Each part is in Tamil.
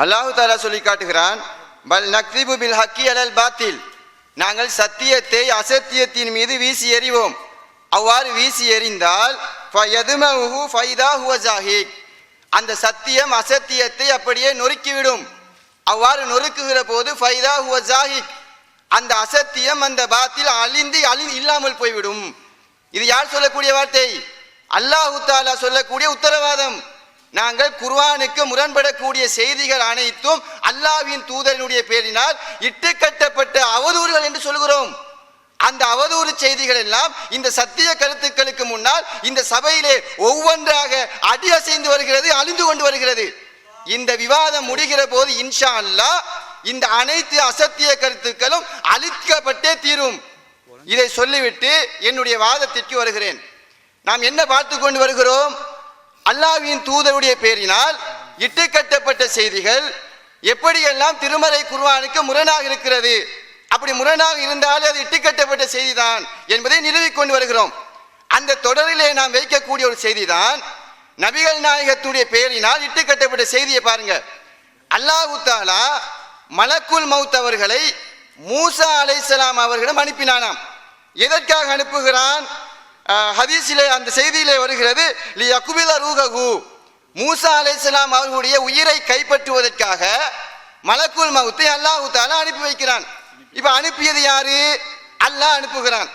அல்லாஹு தஆலா சொல்லி காட்டுகிறான், பல் நக்திபு பில் ஹக்கி அலல் பாத்தில், நாங்கள் சத்தியத்தை அசத்தியத்தின் மீது வீசி எறிவோம். அவ்வாறு வீசி எறிந்தால் ஃபயதுமஹு ஃபைதா ஹுவ ஜாஹிக், அந்த சத்தியம் அசத்தியத்தை அப்படியே நொறுக்கிவிடும். அவ்வாறு நொறுக்குகிற போது ஃபைதா ஹுவ ஜாஹிக், அந்த அசத்தியம் அந்த பாத்தில் அழிந்து இல்லாமல் போய்விடும். இது யார் சொல்லக்கூடிய வார்த்தை? அல்லாஹு தஆலா சொல்லக்கூடிய உத்தரவாதம். நாங்கள் குர்ஆனுக்கு முரண்படக்கூடிய செய்திகள் அனைத்தும் அல்லாஹ்வின் தூதரினுடைய பேரினால் இட்டுக்கட்டப்பட்ட அவதூறுகள் என்று சொல்கிறோம். அந்த அவதூறு செய்திகள் எல்லாம் இந்த சத்திய கருத்துக்களுக்கு முன்னால் இந்த சபையிலே ஒவ்வொன்றாக அடி அசைந்து வருகிறது, அழிந்து கொண்டு வருகிறது. இந்த விவாதம் முடிகிற போது இன்ஷா அல்லாஹ் இந்த அனைத்து அசத்திய கருத்துக்களும் அழிக்கப்பட்டே தீரும். இதை சொல்லிவிட்டு என்னுடைய வாதத்திற்கு வருகிறேன். நாம் என்ன பார்த்து கொண்டு வருகிறோம்? அல்லாஹ்வின் தூதருடைய பேரினால் இட்டுக்கட்டப்பட்ட செய்திகள் எப்படியெல்லாம் திருமறை குர்ஆனுக்கு முரணாக இருக்கிறது. அப்படி முரணாக இருந்தாலே அது இட்டுக்கட்டப்பட்ட செய்திதான் என்பதை நிறுவிக்கொண்டு வருகிறோம். அந்த தொடரிலே நாம் வைக்கக்கூடிய ஒரு செய்திதான் நபிகள் நாயகத்துடைய பேரினால் இட்டுக்கட்டப்பட்ட செய்தியை பாருங்க. அல்லாஹு தஆலா மலக்குல் மௌத் அவர்களை மூசா அலைஹிஸ்ஸலாம் அவர்களிடம் அனுப்பினானாம். எதற்காக அனுப்புகிறான்? ஹதீஸிலே அந்த செய்தியிலே வருகிறது, லியக்பில ரூஹு, மூசா அலைஹிஸ்ஸலாம் அவர்களுடைய உயிரை கைப்பற்றுவதற்காக மலக்குல் மௌத்தை அல்லாஹு தஆலா அனுப்பி வைக்கிறான். இப்ப அனுப்பியது யாரு? அல்லாஹ் அனுப்புகிறான்.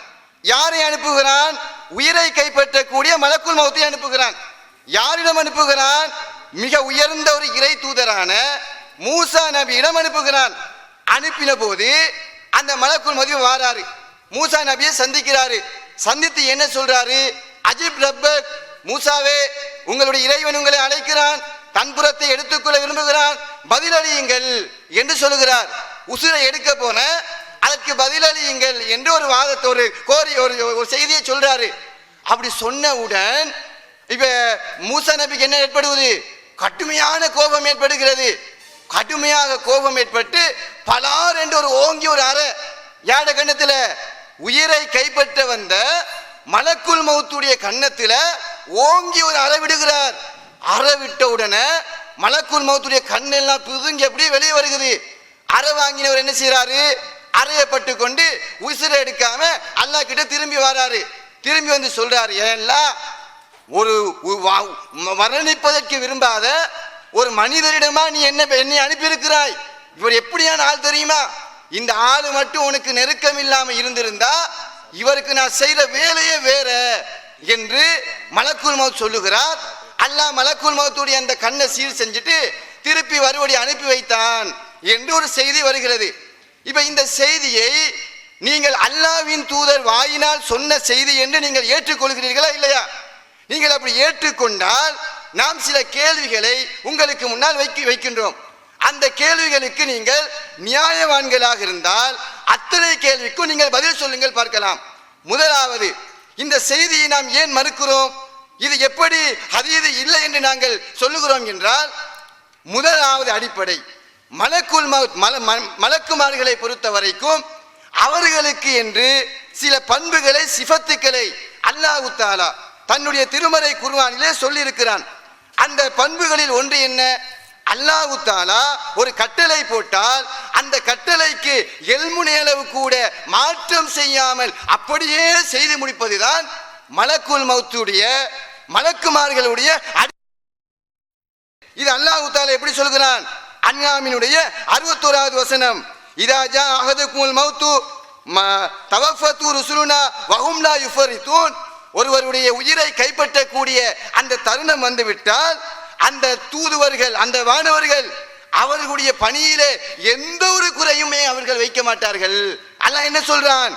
யாரை அனுப்புகிறான்? உயிரை கைப்பற்றக்கூடிய மலக்குல் மௌத்தை அனுப்புகிறான். யாரிடம் அனுப்புகிறான்? மிக உயர்ந்த ஒரு இறை தூதரான மூசா நபியிடம் அனுப்புகிறான். அனுப்பின போது அந்த மலக்குல் மௌத் வாராரு, மூசா நபியை சந்திக்கிறாரு. சந்தித்து என்ன சொல்றாரு? அஜிப் ரப்பக், மூசாவே உங்களுடைய இறைவன் உங்களை அழைக்கிறான், தன்புறத்தை எடுத்துக்கொள்ள விரும்புகிறான், பதிலளியுங்கள் என்று சொல்லுகிறார். உசுரை எடுக்க போன அதற்கு பதிலளியுங்கள் என்று ஒரு வாதத்தை ஒரு செய்தியை சொல்றாரு. அப்படி சொன்னவுடன் இப்ப மூசா நபிக்கு என்ன ஏற்படுவது? கடுமையான கோபம் ஏற்படுகிறது. கடுமையாக கோபம் ஏற்பட்டு பலார் என்று ஒரு ஓங்கி ஒரு அறை யாட கண்ணத்துல, உயிரை கைப்பற்ற வந்த மலக்குல் மௌத்துடைய கண்ணத்துல ஓங்கி ஒரு அறை விடுகிறார். அறை விட்ட உடனே மலக்குல் மௌத்துடைய கண்ணெல்லாம் பிதுங்கி அப்படியே வெளியே வருகிறது. அறை வாங்கினவர் என்ன செய்யறாரு? அறையப்பட்டு கொண்டு உசுரை எடுக்காம அல்லாஹ் கிட்ட திரும்பி வராரு. திரும்பி வந்து சொல்றாரு, ஏன்லாம் ஒரு மரணிப்பதற்கு விரும்பாத ஒரு மனிதரிடமா நீ என்னை அனுப்பியிருக்கிறாய்? இவர் எப்படியான ஆள் தெரியுமா? இந்த ஆளு மட்டும் உனக்கு நெருக்கம் இல்லாம இருந்திருந்தா இவருக்கு நான் செய்த வேலையே வேற என்று மலக்குல் மௌத் சொல்லுகிறார். அல்லாஹ் மலக்குல் மௌத்துடைய அந்த கண்ணை சீர் செஞ்சுட்டு திருப்பி மறுபடி அனுப்பி வைத்தான் என்று ஒரு செய்தி வருகிறது. இப்ப இந்த செய்தியை நீங்கள் அல்லாஹ்வின் தூதர் வாயினால் சொன்ன செய்தி என்று நீங்கள் ஏற்றுக்கொள்கிறீர்களா இல்லையா? நீங்கள் அப்படி ஏற்றுக்கொண்டால் நாம் சில கேள்விகளை உங்களுக்கு முன்னால் வைக்கின்றோம். அந்த கேள்விகளுக்கு நீங்கள் நியாயவான்களாக இருந்தால் அத்தனை கேள்விக்கும் நீங்கள் பதில் சொல்லுங்கள், பார்க்கலாம். முதலாவது, இந்த செய்தியை நாம் ஏன் மறுக்கிறோம்? இது எப்படி ஹதீஸ் இல்லை என்று நாங்கள் சொல்லுகிறோம் என்றால், முதலாவது அடிப்படை, மலக்குல் மௌத் மலக்குமார்களை பொறுத்த வரைக்கும் அவர்களுக்கு என்று சில பண்புகளை, சிஃபத்துக்களை அல்லாஹ் தஆலா தன்னுடைய திருமறை குர்ஆனிலே சொல்லி இருக்கிறான். அந்த பண்புகளில் ஒன்று என்ன? அல்லாஹ் தஆலா ஒரு கட்டளை போட்டால் அந்த கட்டளைக்கு எல்முனையளவு கூட மாற்றம் செய்யாமல் அப்படியே செய்து முடிப்பதுதான் மலக்குல் மௌத்துடைய மலக்குமார்களுடைய. இது அல்லாஹ் தஆலா எப்படி சொல்கிறான்? அன்ஆமினுடைய 61வது வசனம், இதா ஜா அஹதுகுல் மௌத்து தவஃபது ருசுலுனா வஹும் லா யுஃபரிதூன், ஒருவருடைய உயிரை கைப்பற்றக்கூடிய அந்த தருணம் வந்துவிட்டால் அந்த தூதுவர்கள், அந்த வானவர்கள் அவர்களுடைய பணியிலே எந்த ஒரு குறையுமே அவர்கள் வைக்க மாட்டார்கள். அல்லாஹ் என்ன சொல்றான்?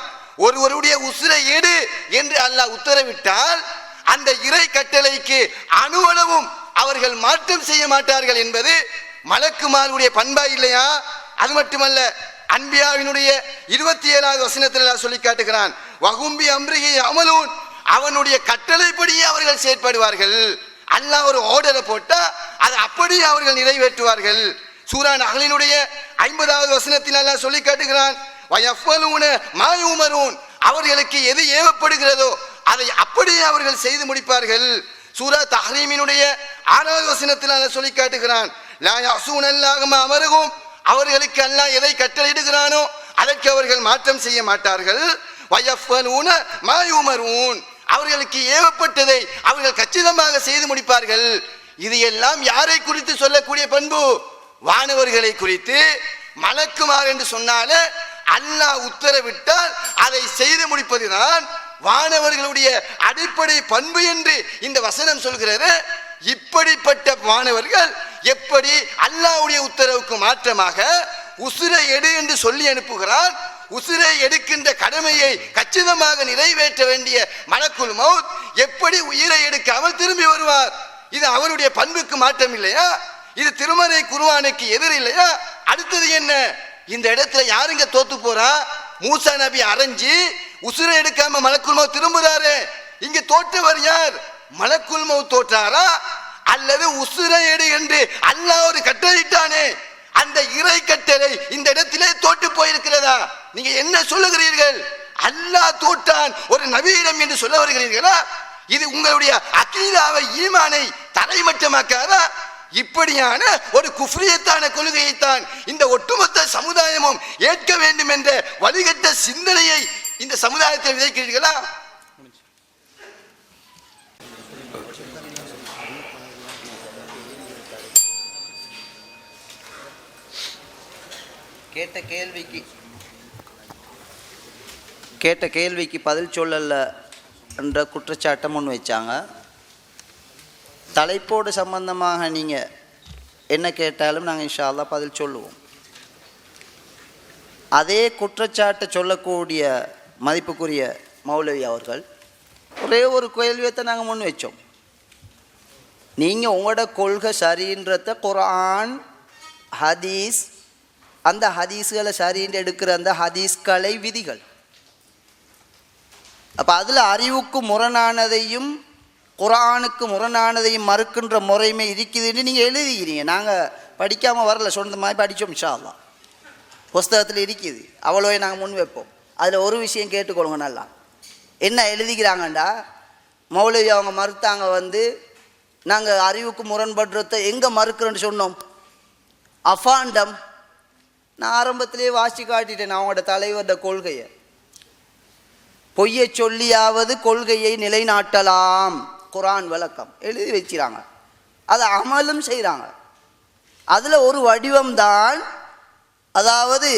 ஒருவருடைய உசுரை எடு என்று அல்லாஹ் உத்தரவிட்டால் அந்த இறை கட்டளைக்கு அணுவளவும் அவர்கள் மாற்றம் செய்ய மாட்டார்கள் என்பது மலக்குமாருடைய பண்பா இல்லையா? அது மட்டுமல்ல, அன்பியாவினுடைய 27வது வசனத்தில் அல்லாஹ் சொல்லி காட்டுகிறான், வகும்பி அம்ரிஹி அமலூன், அவனுடைய கட்டளைப்படியே அவர்கள் செயற்படுவார்கள். அல்லாஹ் ஒரு ஆர்டரை போட்டா அதை அப்படியே அவர்கள் நிறைவேற்றுவார்கள். சூரா நஹ்லினுடைய 50வது வசனத்தில் அல்லாஹ் சொல்லி காட்டுகிறான், வயஃபலூன மா யுமரூன், அவர்களுக்கு எது ஏவப்படுகிறதோ அதை அப்படியே அவர்கள் செய்து முடிப்பார்கள். சூரா தஹ்ரீமினுடைய 6வது வசனத்தில் அல்லாஹ் சொல்லி காட்டுகிறான், லா யஸூனல்லாஹ மா அமரஹும், அவர்களுக்கு அல்லாஹ் எதை கட்டளையிடுகிறானோ அதற்கு அவர்கள் மாற்றம் செய்ய மாட்டார்கள். வயஃபலூன மா யுமரூன், அவர்களுக்கு ஏவப்பட்டதை அவர்கள் கச்சிதமாக செய்து முடிப்பார்கள். இது எல்லாம் யாரை குறித்து சொல்லக்கூடிய பண்பு? வானவர்களை குறித்து. மலக்குமார் என்று சொன்னாலே அல்லாஹ் உத்தரவிட்டால் அதை செய்து முடிப்பதுதான் வானவர்களுடைய அடிப்படை பண்பு என்று இந்த வசனம் சொல்கிறது. இப்படிப்பட்ட வானவர்கள் எப்படி அல்லாஹ்வுடைய உத்தரவுக்கு மாற்றமாக உசுரை எடு என்று சொல்லி அனுப்புகிறான்? உசுரை எடுக்கின்ற கடமையை கச்சிதமாக நிறைவேற்ற வேண்டிய மலக்குல் மௌத் எப்படி உயிரை எடுக்காமல் திரும்பி வருவார்? இது அவருடைய பண்புக்கு மாற்றம் இல்லையா? இது திருமறை குர்ஆனுக்கு எதிர் இல்லையா? அடுத்தது என்ன? இந்த இடத்துல யாருங்க தோத்து போறா? மூசா நபி அரைஞ்சி உசுரை எடுக்காம மலக்குல் மௌத் திரும்புறாரு. இங்க தோற்றவர் யார்? மலக்குல் மௌத் தோற்றாரா அல்லது உசுரை எடு என்று அல்லாஹ் ஒரு கட்டளையிட்டானே அந்த இறை கட்டளை இந்த இடத்திலே தோற்று போயிருக்கிறதா? நீங்க என்ன சொல்லுகிறீர்கள்? அல்லாஹ் தோற்றான் ஒரு நபியிடம் என்று சொல்ல வருகிறீர்களா? இது உங்களுடைய அகீதாவை ஈமானை தரைமட்டமாக்காதா? இப்படியான ஒரு குஃப்ரியத்தான கொள்கையைத்தான் இந்த ஒட்டுமொத்த சமுதாயமும் ஏற்க வேண்டும் என்ற வழிகட்ட சிந்தனையை இந்த சமுதாயத்தில் விதைக்கிறீர்களா? கேட்ட கேள்விக்கு பதில் சொல்லல என்ற குற்றச்சாட்டை முன் வச்சாங்க. தலைப்போடு சம்பந்தமாக நீங்கள் என்ன கேட்டாலும் நாங்கள் இன்ஷா அல்லாஹ் பதில் சொல்லுவோம். அதே குற்றச்சாட்டை சொல்லக்கூடிய மதிப்புக்குரிய மௌலவி அவர்கள் ஒரே ஒரு கேள்வியத்தை நாங்கள் முன் வச்சோம். நீங்கள் உங்களோட கொள்கை சரின்றத குர்ஆன் ஹதீஸ், அந்த ஹதீஸ்களை சரின்னு எடுக்கிற அந்த ஹதீஸ்களை விதிகள், அப்போ அதில் அறிவுக்கு முரணானதையும் குர்ஆனுக்கு முரணானதையும் மறுக்கின்ற முறைமை இருக்குதுன்னு நீங்கள் எழுதிக்கிறீங்க. நாங்கள் படிக்காமல் வரல, சொந்த மாதிரி படித்தோம். இன்ஷா அல்லாஹ் புஸ்தகத்தில் இருக்குது, அவ்வளோவே நாங்கள் முன் வைப்போம். அதில் ஒரு விஷயம் கேட்டுக்கொள்ளுங்க நல்லா. என்ன எழுதிக்கிறாங்கண்டா, மௌலவி அவங்க மறுத்தாங்க நாங்கள் அறிவுக்கு முரண்படுறத எங்கே மறுக்கிறோன்னு சொன்னோம்? அஃபாண்டம். நான் ஆரம்பத்திலே வாசி காட்டிட்டேன் அவங்களோட தலைவரோட கொள்கையை. பொய்யை சொல்லியாவது கொள்கையை நிலைநாட்டலாம், குர்ஆன் விளக்கம் எழுதி வச்சுறாங்க, அதை அமலும் செய்கிறாங்க. அதில் ஒரு வடிவம்தான், அதாவது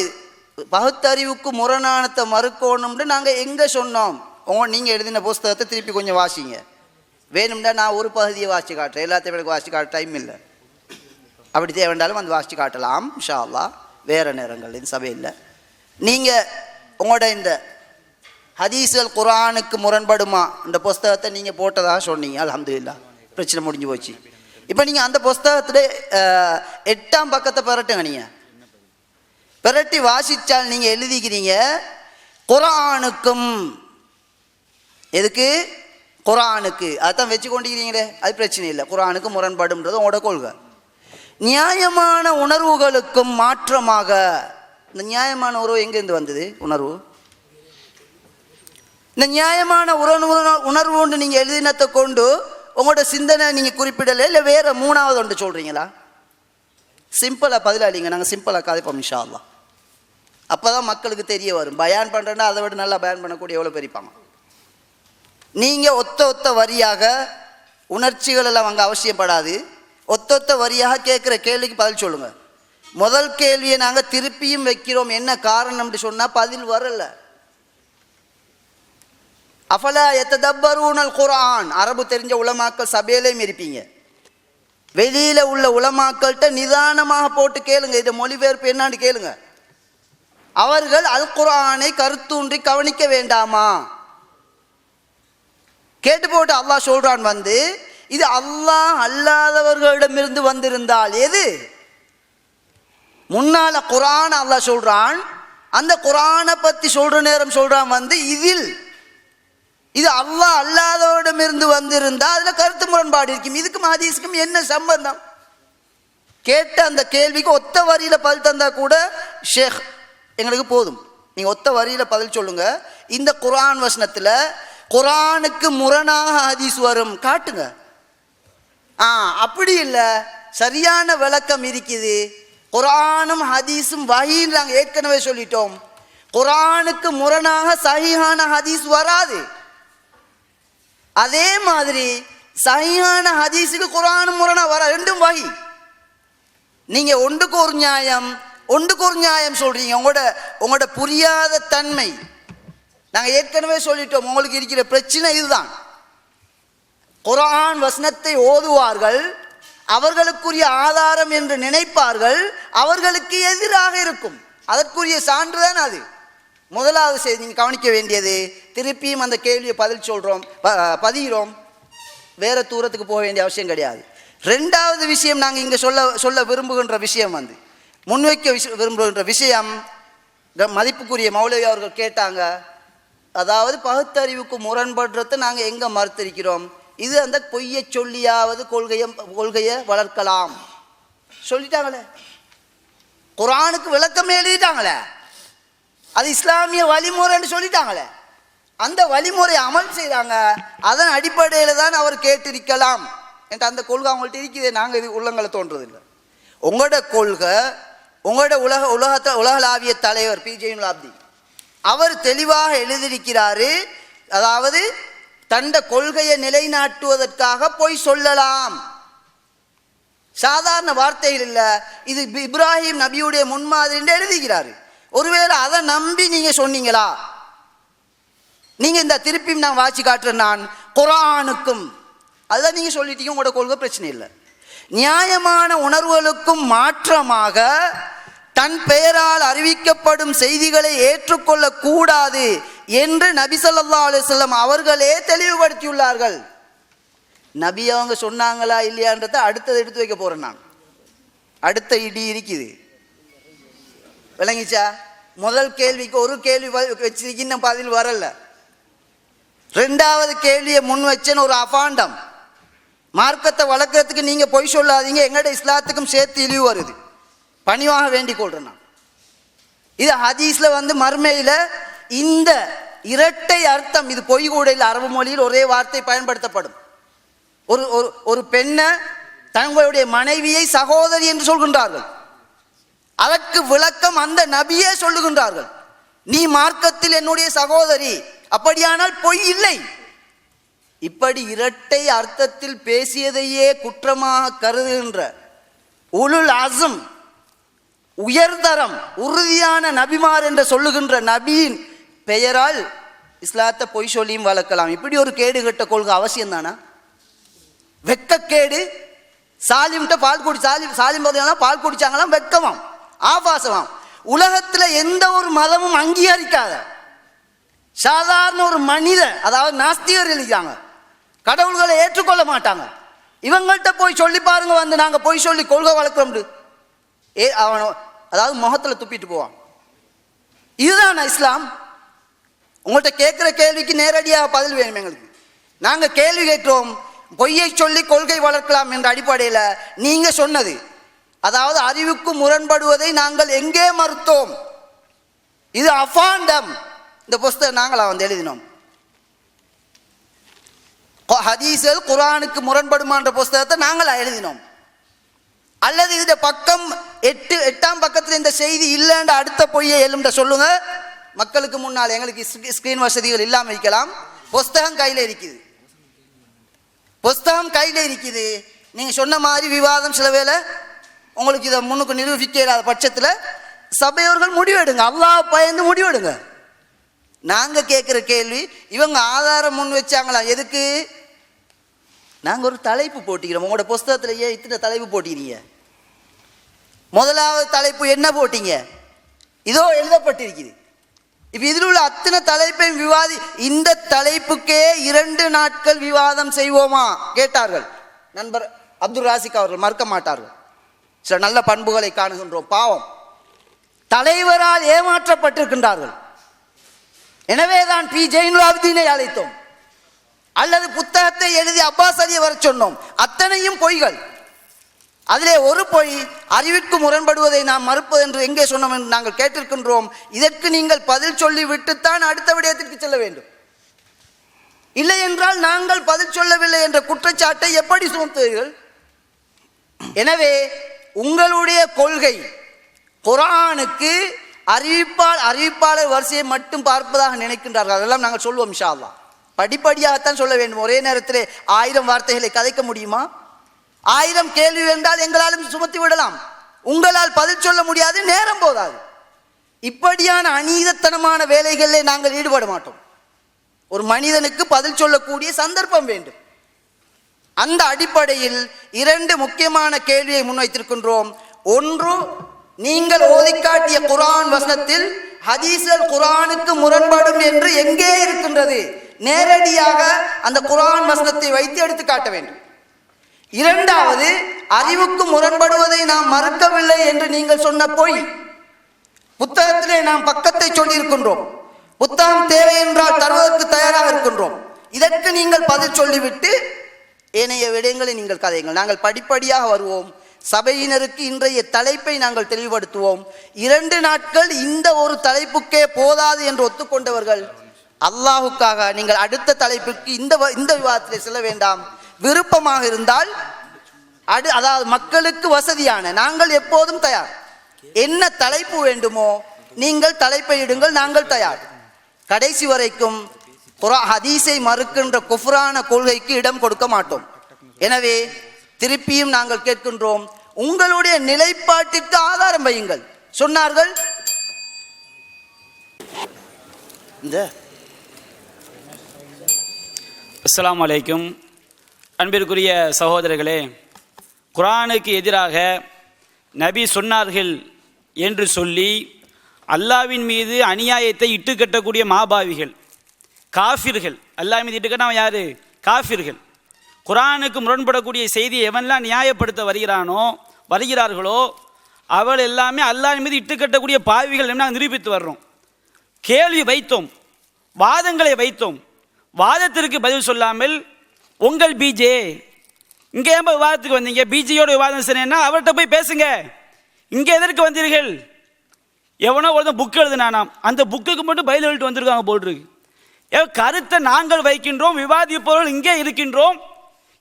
பகுத்தறிவுக்கு முரணானத்தை மறுக்கணும்னு நாங்கள் எங்கே சொன்னோம்? நீங்கள் எழுதின புஸ்தகத்தை திருப்பி கொஞ்சம் வாசிங்க. வேணும்னா நான் ஒரு பகுதியை வாசி காட்டுறேன், எல்லாத்தையும் எனக்கு வாசி காட்ட டைம் இல்லை. அப்படி தேவைண்டாலும் வந்து வாசி காட்டலாம் இன்ஷா அல்லாஹ் வேறு நேரங்கள் இந்த சபையில். நீங்கள் உங்களோட இந்த ஹதீஸ்கள் குர்ஆனுக்கு முரண்படுமா இந்த புஸ்தகத்தை நீங்கள் போட்டதாக சொன்னீங்க. அல்ஹம்துலில்லாஹ், பிரச்சனை முடிஞ்சு போச்சு. இப்போ நீங்கள் அந்த புஸ்தகத்தில் 8ஆம் பக்கத்தை பெறட்டுங்க. நீங்கள் பெரட்டி வாசித்தால் நீங்கள் எழுதிக்கிறீங்க குர்ஆனுக்கும். எதுக்கு? குர்ஆனுக்கு. அதான் வச்சு கொண்டிருக்கிறீங்களே, அது பிரச்சனை இல்லை. குர்ஆனுக்கு முரண்படும்ன்றது உங்களோட கொள்கை. நியாயமான உணர்வுகளுக்கும் மாற்றமாக, இந்த நியாயமான உறவு எங்கேருந்து வந்தது? உணர்வு, இந்த நியாயமான உணர்வு ஒன்று நீங்கள் எழுதினத்தை கொண்டு உங்களோட சிந்தனை நீங்கள் குறிப்பிடலை, இல்லை வேறு மூணாவது ஒன்று சொல்கிறீங்களா? சிம்பிளாக பதிலாளிங்க, நாங்கள் சிம்பிளாக கதைப்போம் இன்ஷா அல்லாஹ். அப்போ தான் மக்களுக்கு தெரிய வரும். பயான் பண்ணுறேன்னா அதை விட நல்லா பயான் பண்ணக்கூடிய எவ்வளோ பெரிப்பாங்க. நீங்கள் ஒத்த வரியாக, உணர்ச்சிகள் எல்லாம் அங்கே அவசியப்படாது, ஒத்த வரியாக கேட்குற கேள்விக்கு பதில் சொல்லுங்கள். முதல் கேள்வியை நாங்கள் திருப்பியும் வைக்கிறோம், என்ன காரணம்னு சொன்னால் பதில் வரல. அஃபலா யததப்பரூனல் குர்ஆன். அரபு தெரிஞ்ச உலமாக்கள் சபையிலையும் இருப்பீங்க, வெளியில் உள்ள உலமாக்கள்கிட்ட நிதானமாக போட்டு கேளுங்க, இதை மொழிபெயர்ப்பு என்னான்னு கேளுங்க. அவர்கள் அல் குர்ஆனை கருத்தூன்றி கவனிக்க வேண்டாமா? கேட்டு போட்டு அல்லாஹ் சொல்றான் இது அல்லாஹ் அல்லாதவர்களிடமிருந்து வந்திருந்தால் எது? முன்னால குர்ஆன் அல்லாஹ் சொல்றான், அந்த குர்ஆனை பற்றி சொல்ற நேரம் சொல்றான் இதில் இது அல்லாஹ் அல்லாதவரிடமிருந்து வந்திருந்தால் அதில் கருத்து முரண்பாடு இருக்கும். இதுக்கும் ஹதீஸுக்கும் என்ன சம்பந்தம்? கேட்ட அந்த கேள்விக்கு ஒத்த வரியில் பதில் தந்தா கூட ஷேக் எங்களுக்கு போதும். நீங்கள் ஒத்த வரியில் பதில் சொல்லுங்க. இந்த குர்ஆன் வசனத்தில் குர்ஆனுக்கு முரணாக ஹதீஸ் வரும் காட்டுங்க. அப்படி இல்லை, சரியான விளக்கம் இருக்குது. குர்ஆனும் ஹதீஸும் வஹீன்னு நாங்கள் ஏற்கனவே சொல்லிட்டோம். குர்ஆனுக்கு முரணாக சஹீஹான ஹதீஸ் வராது. அதே மாதிரி சஹீஹான ஹதீஸுக்கு குர்ஆனும் முரணா வர, ரெண்டும் வஹீ. நீங்க ஒன்றுக்கு ஒரு நியாயம் சொல்றீங்க. உங்களோட புரியாத தன்மை. நாங்கள் ஏற்கனவே சொல்லிட்டோம், உங்களுக்கு இருக்கிற பிரச்சனை இதுதான். குர்ஆன் வசனத்தை ஓதுவார்கள், அவர்களுக்குரிய ஆதாரம் என்று நினைப்பார்கள், அவர்களுக்கு எதிராக இருக்கும். அதற்குரிய சான்றுதான் அது. முதலாவது செய்தி நீங்கள் கவனிக்க வேண்டியது, திருப்பியும் அந்த கேள்வியை பதிகிறோம், வேற தூரத்துக்கு போக வேண்டிய அவசியம் கிடையாது. ரெண்டாவது விஷயம் நாங்கள் இங்கே சொல்ல விரும்புகின்ற விஷயம் முன்வைக்க விரும்புகின்ற விஷயம், மதிப்புக்குரிய மௌலவி அவர்கள் கேட்டாங்க, அதாவது பகுத்தறிவுக்கு முரண்படுறத நாங்கள் எங்கே மறுத்திருக்கிறோம்? இது அந்த பொய்யை சொல்லியாவது கொள்கையை வளர்க்கலாம் சொல்லிட்டாங்களே. குர்ஆனுக்கு விளக்கமே எழுதிட்டாங்களே, அது இஸ்லாமிய வழிமுறைன்னு சொல்லிட்டாங்களே. அந்த வழிமுறையை அமல் செய்கிறாங்க. அதன் அடிப்படையில் தான் அவர் கேட்டிருக்கலாம் என்ற அந்த கொள்கை அவங்கள்ட்ட இருக்குது. நாங்கள் இது உள்ளங்களை தோன்றதில்லை. உங்களோட கொள்கை, உங்களோட உலகளாவிய தலைவர் பி ஜெயினுல் ஆப்தீன் அவர் தெளிவாக எழுதியிருக்கிறாரு. அதாவது தண்ட கொள்கையை நிலைநாட்டுவதற்காக போய் சொல்லலாம். சாதாரண வார்த்தைகள் இல்லை, இது இப்ராஹிம் நபியுடைய முன்மாதிரி என்று எழுதுகிறாரு. ஒருவேளை அதை நம்பி நீங்க சொன்னீங்களா? நீங்க இந்த திருப்பி நான் வாசி காட்டுறேன், நான் குர்ஆனுக்கும் அதுதான் நீங்க சொல்லிட்டீங்க, உங்களோட கொள்கை பிரச்சனை இல்லை. நியாயமான உணர்வுகளுக்கும் மாற்றமாக தன் பெயரால் அறிவிக்கப்படும் செய்திகளை ஏற்றுக்கொள்ள கூடாது என்று நபி ஸல்லல்லாஹு அலைஹி வஸல்லம் அவர்களே தெளிவுபடுத்தியுள்ளார்கள். நபி அவங்க சொன்னாங்களா இல்லையான்றதை அடுத்தது எடுத்து வைக்க போறேன் நான். அடுத்த இடி இருக்குது, விளங்கிச்சா? முதல் கேள்விக்கு ஒரு கேள்வி வச்சிருக்கீங்க, இன்னும் பதில் வரல. ரெண்டாவது கேள்வியை முன் வச்சேன்னு ஒரு அபாண்டம். மார்க்கத்தை வளர்க்கறதுக்கு நீங்க பொய் சொல்லாதீங்க, எங்கட இஸ்லாத்துக்கும் சேர்த்து இழிவு வருது, பணிவாக வேண்டிக் கொள்றேன் நான். இது ஹதீஸ்ல மர்மையில இந்த இரட்டை அர்த்தம், இது பொய் கூட இல்லை, அரபு மொழியில் ஒரே வார்த்தை பயன்படுத்தப்படும். ஒரு பெண்ணை தங்களுடைய மனைவியை சகோதரி என்று சொல்கின்றார்கள். அதற்கு விளக்கம் அந்த நபியே சொல்லுகின்றார்கள், நீ மார்க்கத்தில் என்னுடைய சகோதரி, அப்படியானால் பொய் இல்லை. இப்படி இரட்டை அர்த்தத்தில் பேசியதையே குற்றமாக கருதுகின்ற உலுல் அஸ்ம், உயர்தரம் உறுதியான நபிமார் என்று சொல்லுகின்ற நபியின் பெயரால் இஸ்லாத்தை பொய் சொல்லியும் வளர்க்கலாம். இப்படி ஒரு கேடு கட்ட கொள்கை அவசியம் தானா? வெக்கக்கேடு. சாலிம்கிட்ட பால் பால் குடிச்சாங்களாம், வெக்கமாம், ஆபாசமாம். உலகத்துல எந்த ஒரு மதமும் அங்கீகரிக்காத சாதாரண ஒரு மனிதர், அதாவது நாஸ்திகர் எழுதிட்டாங்க, கடவுள்களை ஏற்றுக்கொள்ள மாட்டாங்க. இவங்கள்ட்ட போய் சொல்லி பாருங்க, நாங்க போய் சொல்லி கொள்கை வளர்க்கிறோம், அவன் அதாவது முகத்துல துப்பிட்டு போவான். இதுதான் இஸ்லாம். உங்கள்கிட்ட கேட்கிற கேள்விக்கு நேரடியாக பதில் வேணும் எங்களுக்கு. நாங்க கேள்வி கேட்கிறோம், பொய்யை சொல்லி கொள்கை வளர்க்கலாம் என்ற அடிப்படையில் நீங்க சொன்னது, அதாவது அறிவுக்கு முரண்படுவதை நாங்கள் எங்கே மறுத்தோம்? இது அபாண்டம். இந்த புஸ்தகம் நாங்களா எழுதினோம். ஹதீஸ்கள் குர்ஆனுக்கு முரண்படுமான்ற புஸ்தகத்தை நாங்களா எழுதினோம்? அல்லது இந்த பக்கம் 8ஆம் பக்கத்தில் இந்த செய்தி இல்லைன்ற அடுத்த பொய்யை எழுந்த சொல்லுங்க. மக்களுக்கு முன்னால் எங்களுக்கு ஸ்கிரீன் வசதிகள் இல்லாமல் இருக்கலாம். புஸ்தகம் கையில் இருக்குது. நீங்க சொன்ன மாதிரி விவாதம் சில வேளை உங்களுக்கு இதை முன்னுக்கு நிரூபிக்க இல்லாத பட்சத்தில் சபையோர்கள் முடிவெடுங்க, அல்லாஹ் பயந்து முடிவெடுங்க. நாங்க கேட்கிற கேள்வி, இவங்க ஆதாரம் முன் வச்சாங்களா? எதுக்கு? நாங்க ஒரு தலைப்பு போட்டிக்கிறோம். உங்களோட புஸ்தகத்துல ஏன் இத்தனை தலைப்பு போட்டிக்கிறீங்க? முதலாவது தலைப்பு என்ன போட்டீங்க? இதோ எழுதப்பட்டிருக்குது. இப்ப இதில் உள்ள அத்தனை தலைப்பையும் இந்த தலைப்புக்கே 2 நாட்கள் விவாதம் செய்வோமா கேட்டார்கள் நண்பர் அப்துல் ராசிக் அவர்கள். மறுக்க மாட்டார்கள். சில நல்ல பண்புகளை காணுகின்றோம். பாவம், தலைவரால் ஏமாற்றப்பட்டிருக்கின்றார்கள். எனவேதான் பி ஜெயினுல் ஆப்தீனை அழைத்தோம், அல்லது புத்தகத்தை எழுதி அப்பாஸ் அலியை வர சொன்னோம். அத்தனையும் பொய்கள். அதிலே ஒரு பொய், அறிவிற்கு முரண்படுவதை நாம் மறுப்பது என்று எங்கே சொன்னோம் என்று நாங்கள் கேட்டிருக்கின்றோம். இதற்கு நீங்கள் பதில் சொல்லி விட்டுத்தான் அடுத்த விடயத்திற்கு செல்ல வேண்டும். இல்லை என்றால் நாங்கள் பதில் சொல்லவில்லை என்ற குற்றச்சாட்டை எப்படி சுமத்துவீர்கள்? எனவே உங்களுடைய கொள்கை குர்ஆனுக்கு அறிவிப்பாளர் வரிசையை மட்டும் பார்ப்பதாக நினைக்கின்றார்கள். அதெல்லாம் நாங்கள் சொல்வோம் இன்ஷா அல்லாஹ். படிப்படியாகத்தான் சொல்ல வேண்டும். ஒரே நேரத்தில் 1000 வார்த்தைகளை கதைக்க முடியுமா? 1000 கேள்வி என்றால் எங்களாலும் சுமத்தி விடலாம். உங்களால் பதில் சொல்ல முடியாது, நேரம் போதாது. இப்படியான அநீதத்தனமான வேலைகளில் நாங்கள் ஈடுபட மாட்டோம். ஒரு மனிதனுக்கு பதில் சொல்லக்கூடிய சந்தர்ப்பம் வேண்டும். அந்த அடிப்படையில் 2 முக்கியமான கேள்வியை முன்வைத்திருக்கின்றோம். ஒன்று, நீங்கள் ஓதிக்காட்டிய குர்ஆன் வசனத்தில் ஹதீஸ்கள் குர்ஆனுக்கு முரண்படும் என்று எங்கே இருக்கின்றது? நேரடியாக அந்த குர்ஆன் வசனத்தை வைத்து எடுத்து காட்ட வேண்டும். இரண்டாவது, அறிவுக்கு முரண்படுவதை நாம் மறுக்கவில்லை என்று நீங்கள் சொன்ன பொய். புத்தகத்திலே நாம் பக்கத்தை சொல்லியிருக்கின்றோம். புத்தகம் தேவை என்றால் தருவதற்கு தயாராக இருக்கின்றோம். இதற்கு நீங்கள் பதில் சொல்லிவிட்டு ஏனைய விடயங்களை நீங்கள் கதையுங்கள். நாங்கள் படிப்படியாக வருவோம். சபையினருக்கு இன்றைய தலைப்பை நாங்கள் தெளிவுபடுத்துவோம். 2 நாட்கள் இந்த ஒரு தலைப்புக்கே போதாது என்று ஒத்துக்கொண்டவர்கள் அல்லாஹுக்காக நீங்கள் அடுத்த தலைப்புக்கு இந்த விவாதத்தில் செல்ல வேண்டாம். விருப்பமாக இருந்தால் அதாவது மக்களுக்கு வசதியான, நாங்கள் எப்போதும் தயார். என்ன தலைப்பு வேண்டுமோ நீங்கள் தலைப்பை இடுங்கள், நாங்கள் தயார். கடைசி வரைக்கும் ஹதீஸை மறுக்கின்ற குஃப்ரான கொள்கைக்கு இடம் கொடுக்க மாட்டோம். எனவே திருப்பியும் நாங்கள் கேட்கின்றோம், உங்களுடைய நிலைப்பாட்டிற்கு ஆதாரம் வையுங்கள். சொன்னார்கள் அஸ்ஸலாமு அலைக்கும். அன்பிற்குரிய சகோதரர்களே, குர்ஆனுக்கு எதிராக நபி சொன்னார்கள் என்று சொல்லி அல்லாஹ்வின் மீது அநியாயத்தை இட்டுக்கட்டக்கூடிய மாபாவிகள், காஃபிர்கள். அல்லாஹ் மீது இட்டுக்கட்டான் யாரு? காஃபிர்கள். குர்ஆனுக்கு முரண்படக்கூடிய செய்தியை எவன்லாம் நியாயப்படுத்த வருகிறார்களோ அவள் எல்லாமே அல்லாஹ்வின் மீது இட்டுக்கட்டக்கூடிய பாவிகள் நாங்கள் நிரூபித்து வர்றோம். கேள்வி வைத்தோம், வாதங்களை வைத்தோம். வாதத்திற்கு பதில் சொல்லாமல் உங்கள் பிஜே இங்கே ஏன் விவாதத்துக்கு வந்தீங்க? பிஜேயோட விவாதம் சரின்னா அவர்கிட்ட போய் பேசுங்க. இங்கே எதற்கு வந்தீர்கள்? எவனோ ஒருத்தன் புக் எழுதுனானாம், அந்த புக்குக்கு மட்டும் பதில் எழுதிட்டு வந்திருக்காங்க போட்டிருக்கு. கருத்தை நாங்கள் வைக்கின்றோம், விவாதிப்பவர்கள் இங்கே இருக்கின்றோம்.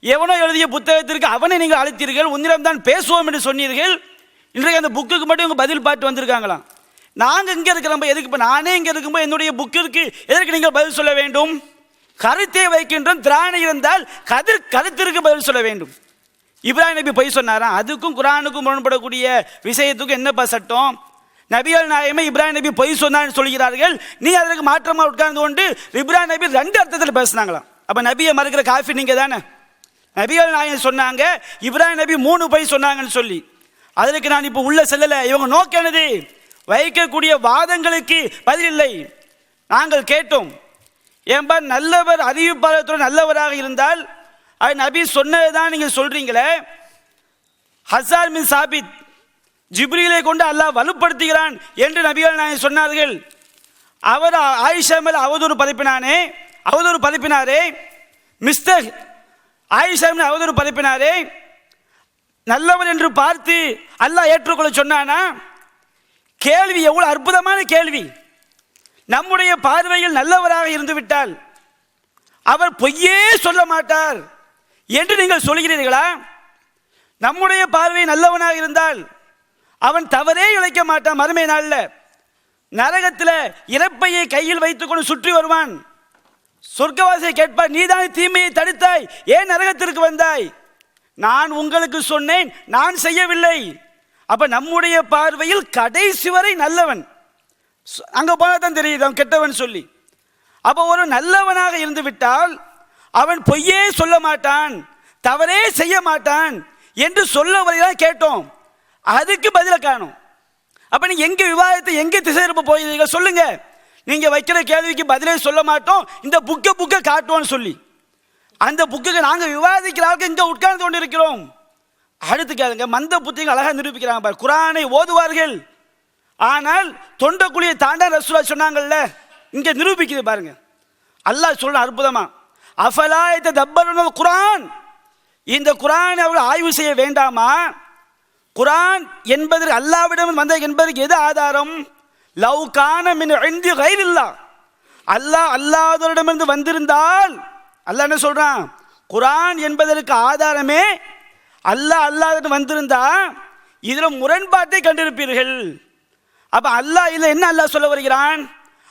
எவனோ எழுதிய புத்தகத்திற்கு அவனை நீங்கள் அழைத்தீர்கள், உன்னிடம் தான் பேசுவோம் என்று சொன்னீர்கள். இன்றைக்கு அந்த புக்குக்கு மட்டும் இவங்க பதில் பாட்டு வந்திருக்காங்களாம். நாங்கள் இங்கே இருக்கிறோம், எதுக்கு? இப்போ நானே இங்கே இருக்கும்போது என்னுடைய புக்கிற்கு எதற்கு நீங்கள் பதில் சொல்ல வேண்டும்? கருத்தை வைக்கின்றோம், திராணி இருந்தால் கருத்திற்கு பதில் சொல்ல வேண்டும். இப்ராஹிம் நபி பொய் சொன்னாரா? அதுக்கும் குர்ஆனுக்கும் முரண்படக்கூடிய விஷயத்துக்கும் என்னப்பா சட்டம்? நபிகள் நாயகமே இப்ராஹிம் நபி பொய் சொன்னான்னு சொல்கிறார்கள், நீ அதற்கு மாற்றமாக உட்கார்ந்து கொண்டு இப்ராஹிம் நபி 2 அர்த்தத்தில் பேசினாங்களாம். அப்போ நபியை மறுக்கிற காஃபி நீங்கள் தானே? நபிகள் நாயகம் சொன்னாங்க, இப்ராஹிம் நபி 3 பொய் சொன்னாங்கன்னு சொல்லி. அதற்கு நான் இப்போ உள்ள செல்லலை. இவங்க நோக்கம் என்னது? வைக்கக்கூடிய வாதங்களுக்கு பதில் இல்லை. நாங்கள் கேட்டோம், ஏன்பா நல்லவர் அறிவிப்பாளர் நல்லவராக இருந்தால் அது நபி சொன்னது தான் நீங்கள் சொல்றீங்களே. ஹஸ்ஸான் பின் சாபித் ஜிப்ரீலை கொண்டு அல்லாஹ் வலுப்படுத்துகிறான் என்று நபிகள் நாயகம் சொன்னார்கள். அவர் ஆயிஷா மேல் அவதூறு பரப்பினாரே, மிஸ்டர் ஆயிஷா மேல் அவதூறு பரப்பினாரே, நல்லவர் என்று பார்த்து அல்லாஹ் ஏற்றுக்கொள்ள சொன்னானா? கேள்வி எவ்வளவு அற்புதமான கேள்வி. நம்முடைய பார்வையில் நல்லவராக இருந்து விட்டால் அவர் பொய்யே சொல்ல மாட்டார் என்று நீங்கள் சொல்கிறீர்களா? நம்முடைய பார்வை நல்லவனாக இருந்தால் அவன் தவறே இழைக்க மாட்டான். மறுமை நாளில் நரகத்தில் இறப்பையை கையில் வைத்துக் கொண்டு சுற்றி வருவான். சொர்க்கவாசியை கேட்பார், நீதானே தீமையை தடுத்தாய், ஏன் நரகத்திற்கு வந்தாய்? நான் உங்களுக்கு சொன்னேன், நான் செய்யவில்லை. அப்ப நம்முடைய பார்வையில் கடைசி வரை நல்லவன். அங்க போனா தான் தெரியுது அவன் கெட்டவன் சொல்லி. அப்போ ஒரு நல்லவனாக இருந்து விட்டால் அவன் பொய்யே சொல்ல மாட்டான், தவறே செய்ய மாட்டான் என்று சொல்ல வரைதான் கேட்டோம். அதுக்கு பதில காணும். அப்ப நீங்க எங்க விவாதத்தை எங்க திசை திருப்ப போயிருக்கீங்க சொல்லுங்க. நீங்க வைக்கிற கேள்விக்கு பதிலே சொல்ல மாட்டோம், இந்த புக்கை காட்டுவோம்னு சொல்லி அந்த புக்குக்கு நாங்க விவாதிக்கிறாங்க இங்க உட்கார்ந்து கொண்டு இருக்கிறோம். அடுத்து கேளுங்க, மந்த புத்திகள் அழகா நிரூபிக்கிறாங்க பாரு. குர்ஆனை ஓதுவார்கள், ஆனால் தொண்டக்குழியை தாண்டா ரசூலுல்லாஹ் சொன்னாங்கல்ல, இங்க நிரூபிக்குது பாருங்க. அல்லாஹ் சொல்ற அற்புதமா, அஃபலா யதபருனல் குர்ஆன், இந்த குர்ஆனை அவர்கள் ஆய்வு செய்ய வேண்டாமா? குர்ஆன் என்பதற்கு அல்லாஹ்விடம் வந்த என்பதற்கு எது ஆதாரம்? லவ் கான மின் இன்தி கைரில்லாஹ், அல்லாஹ்விடமிருந்து வந்திருந்தால். அல்லாஹ் என்ன சொல்றான்? குர்ஆன் என்பதற்கு ஆதாரமே அல்லாஹ் அல்லாஹ்னு வந்திருந்தா இதுல முரண்பாட்டை கண்டிருப்பீர்கள். அப்ப அல்லாஹ் இதுல என்ன அல்லாஹ் சொல்ல வருகிறான்?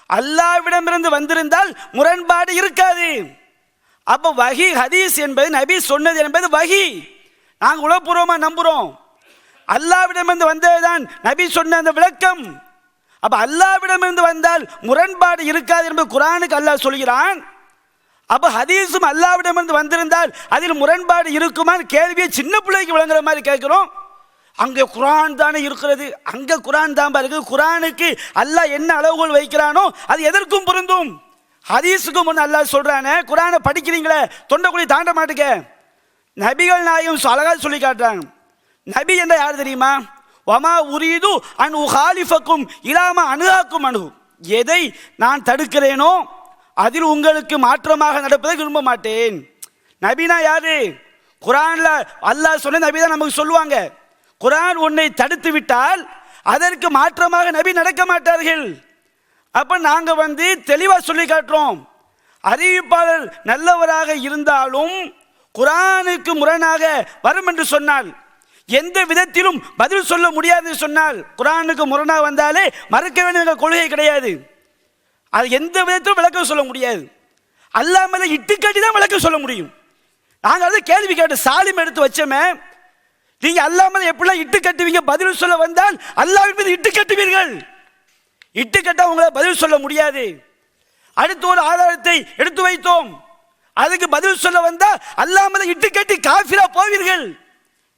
அல்லாஹ்விடமிருந்து வந்திருந்தால் முரண்பாடு இருக்காது. அப்ப வஹி ஹதீஸ் என்பது நபி சொன்னது என்பது வஹி, நாங்கள் உளப்பூர்வமா நம்புறோம். அல்லாஹ்விடமிருந்து வந்ததுதான் நபி சொன்ன அந்த விளக்கம். அப்ப அல்லாஹ்விடமிருந்து வந்தால் முரண்பாடு இருக்காது என்பது குர்ஆனுக்கு அல்லாஹ் சொல்கிறான். அப்ப ஹதீஸும் அல்லாஹ்விடமிருந்து வந்திருந்தால் அதில் முரண்பாடு இருக்குமான்னு கேள்வியை சின்ன பிள்ளைக்கு விளங்குற மாதிரி கேட்கிறோம். அங்கே குர்ஆன் தானே இருக்கிறது, அங்கே குர்ஆன் தான் இருக்குது. குர்ஆனுக்கு அல்லாஹ் என்ன அளவுகோல் வைக்கிறானோ அது எதற்கும் பொருந்தும். ஹதீஸுக்கும் ஒன்று அல்லாஹ் சொல்றானே, குர்ஆனை படிக்கிறீங்களே தொண்டைக்குழி தாண்ட மாட்டுக்க. நபிகள் நாயகம் அழகா சொல்லி காட்டுறாங்க. நபி என்ற யார் தெரியுமா? வமா உரீது அன் உகாலிஃபக்கும் இலாமா அணுகாக்கும் அணு, எதை நான் தடுக்கிறேனோ அதில் உங்களுக்கு மாற்றமாக நடப்பதை விரும்ப மாட்டேன். நபினா யாரு? குர்ஆன்ல அல்லாஹ் சொன்ன நபி தான் நமக்கு சொல்லுவாங்க. குர்ஆன் உன்னை தடுத்து விட்டால் அதற்கு மாற்றமாக நபி நடக்க மாட்டார்கள். அப்ப நாங்க தெளிவா சொல்லி காட்டுறோம், அறிவிப்பாளர் நல்லவராக இருந்தாலும் குர்ஆனுக்கு முரணாக வரும் என்று சொன்னால், எந்த விதத்திலும் பதில் சொல்ல முடியாது சொன்னால், குர்ஆனுக்கு முரணாக வந்தாலே மறுக்க வேண்டிய கொள்கை கிடையாது. அது எந்த விதத்திலும் விளக்கம் சொல்ல முடியாது. அல்லாஹ் மேல இட்டுக்கட்டி தான் விளக்கம் சொல்ல முடியும். நாங்கள் அதை கேள்வி கேட்டு சாலிம் எடுத்து வச்சோமே, நீங்க அல்லாஹ் மேல எப்படிலாம் இட்டு கட்டுவீங்க? பதில் சொல்ல வந்தால் அல்லாஹ்வின் மீது இட்டு கட்டுவீர்கள். இட்டு கட்ட உங்களால் பதில் சொல்ல முடியாது. அடுத்த ஒரு ஆதாரத்தை எடுத்து வைத்தோம், அதுக்கு பதில் சொல்ல வந்தா அல்லாஹ் மேல இட்டு கட்டி காஃபிரா போவீர்கள்.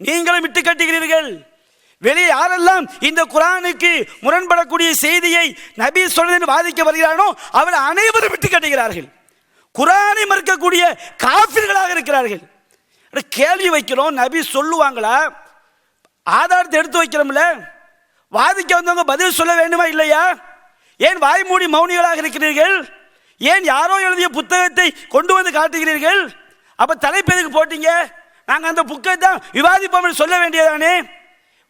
நீங்களும் இட்டு கட்டுகிறீர்கள். வெளியே யாரெல்லாம் இந்த குர்ஆனுக்கு முரண்படக்கூடிய செய்தியை நபி சொல்றது வாதிக்க வருகிறானோ அவர் அனைவரும் விட்டு கட்டுகிறார்கள். குர்ஆனை மறுக்கக்கூடிய காஃபிர்களாக இருக்கிறார்கள். கேள்வி வைக்கிறோம், நபி சொல்லுவாங்களா? ஆதாரத்தை எடுத்து வைக்கிறோம்ல, வாதிக்க வந்தவங்க பதில் சொல்ல வேண்டுமா இல்லையா? ஏன் வாய் மூடி மௌனிகளாக இருக்கிறீர்கள்? ஏன் யாரோ எழுதிய புத்தகத்தை கொண்டு வந்து காட்டுகிறீர்கள்? அப்ப தலைப்பு எதுக்கு போட்டீங்க? நாங்க அந்த புக்கை தான் விவாதிப்போம் சொல்ல வேண்டியதானே.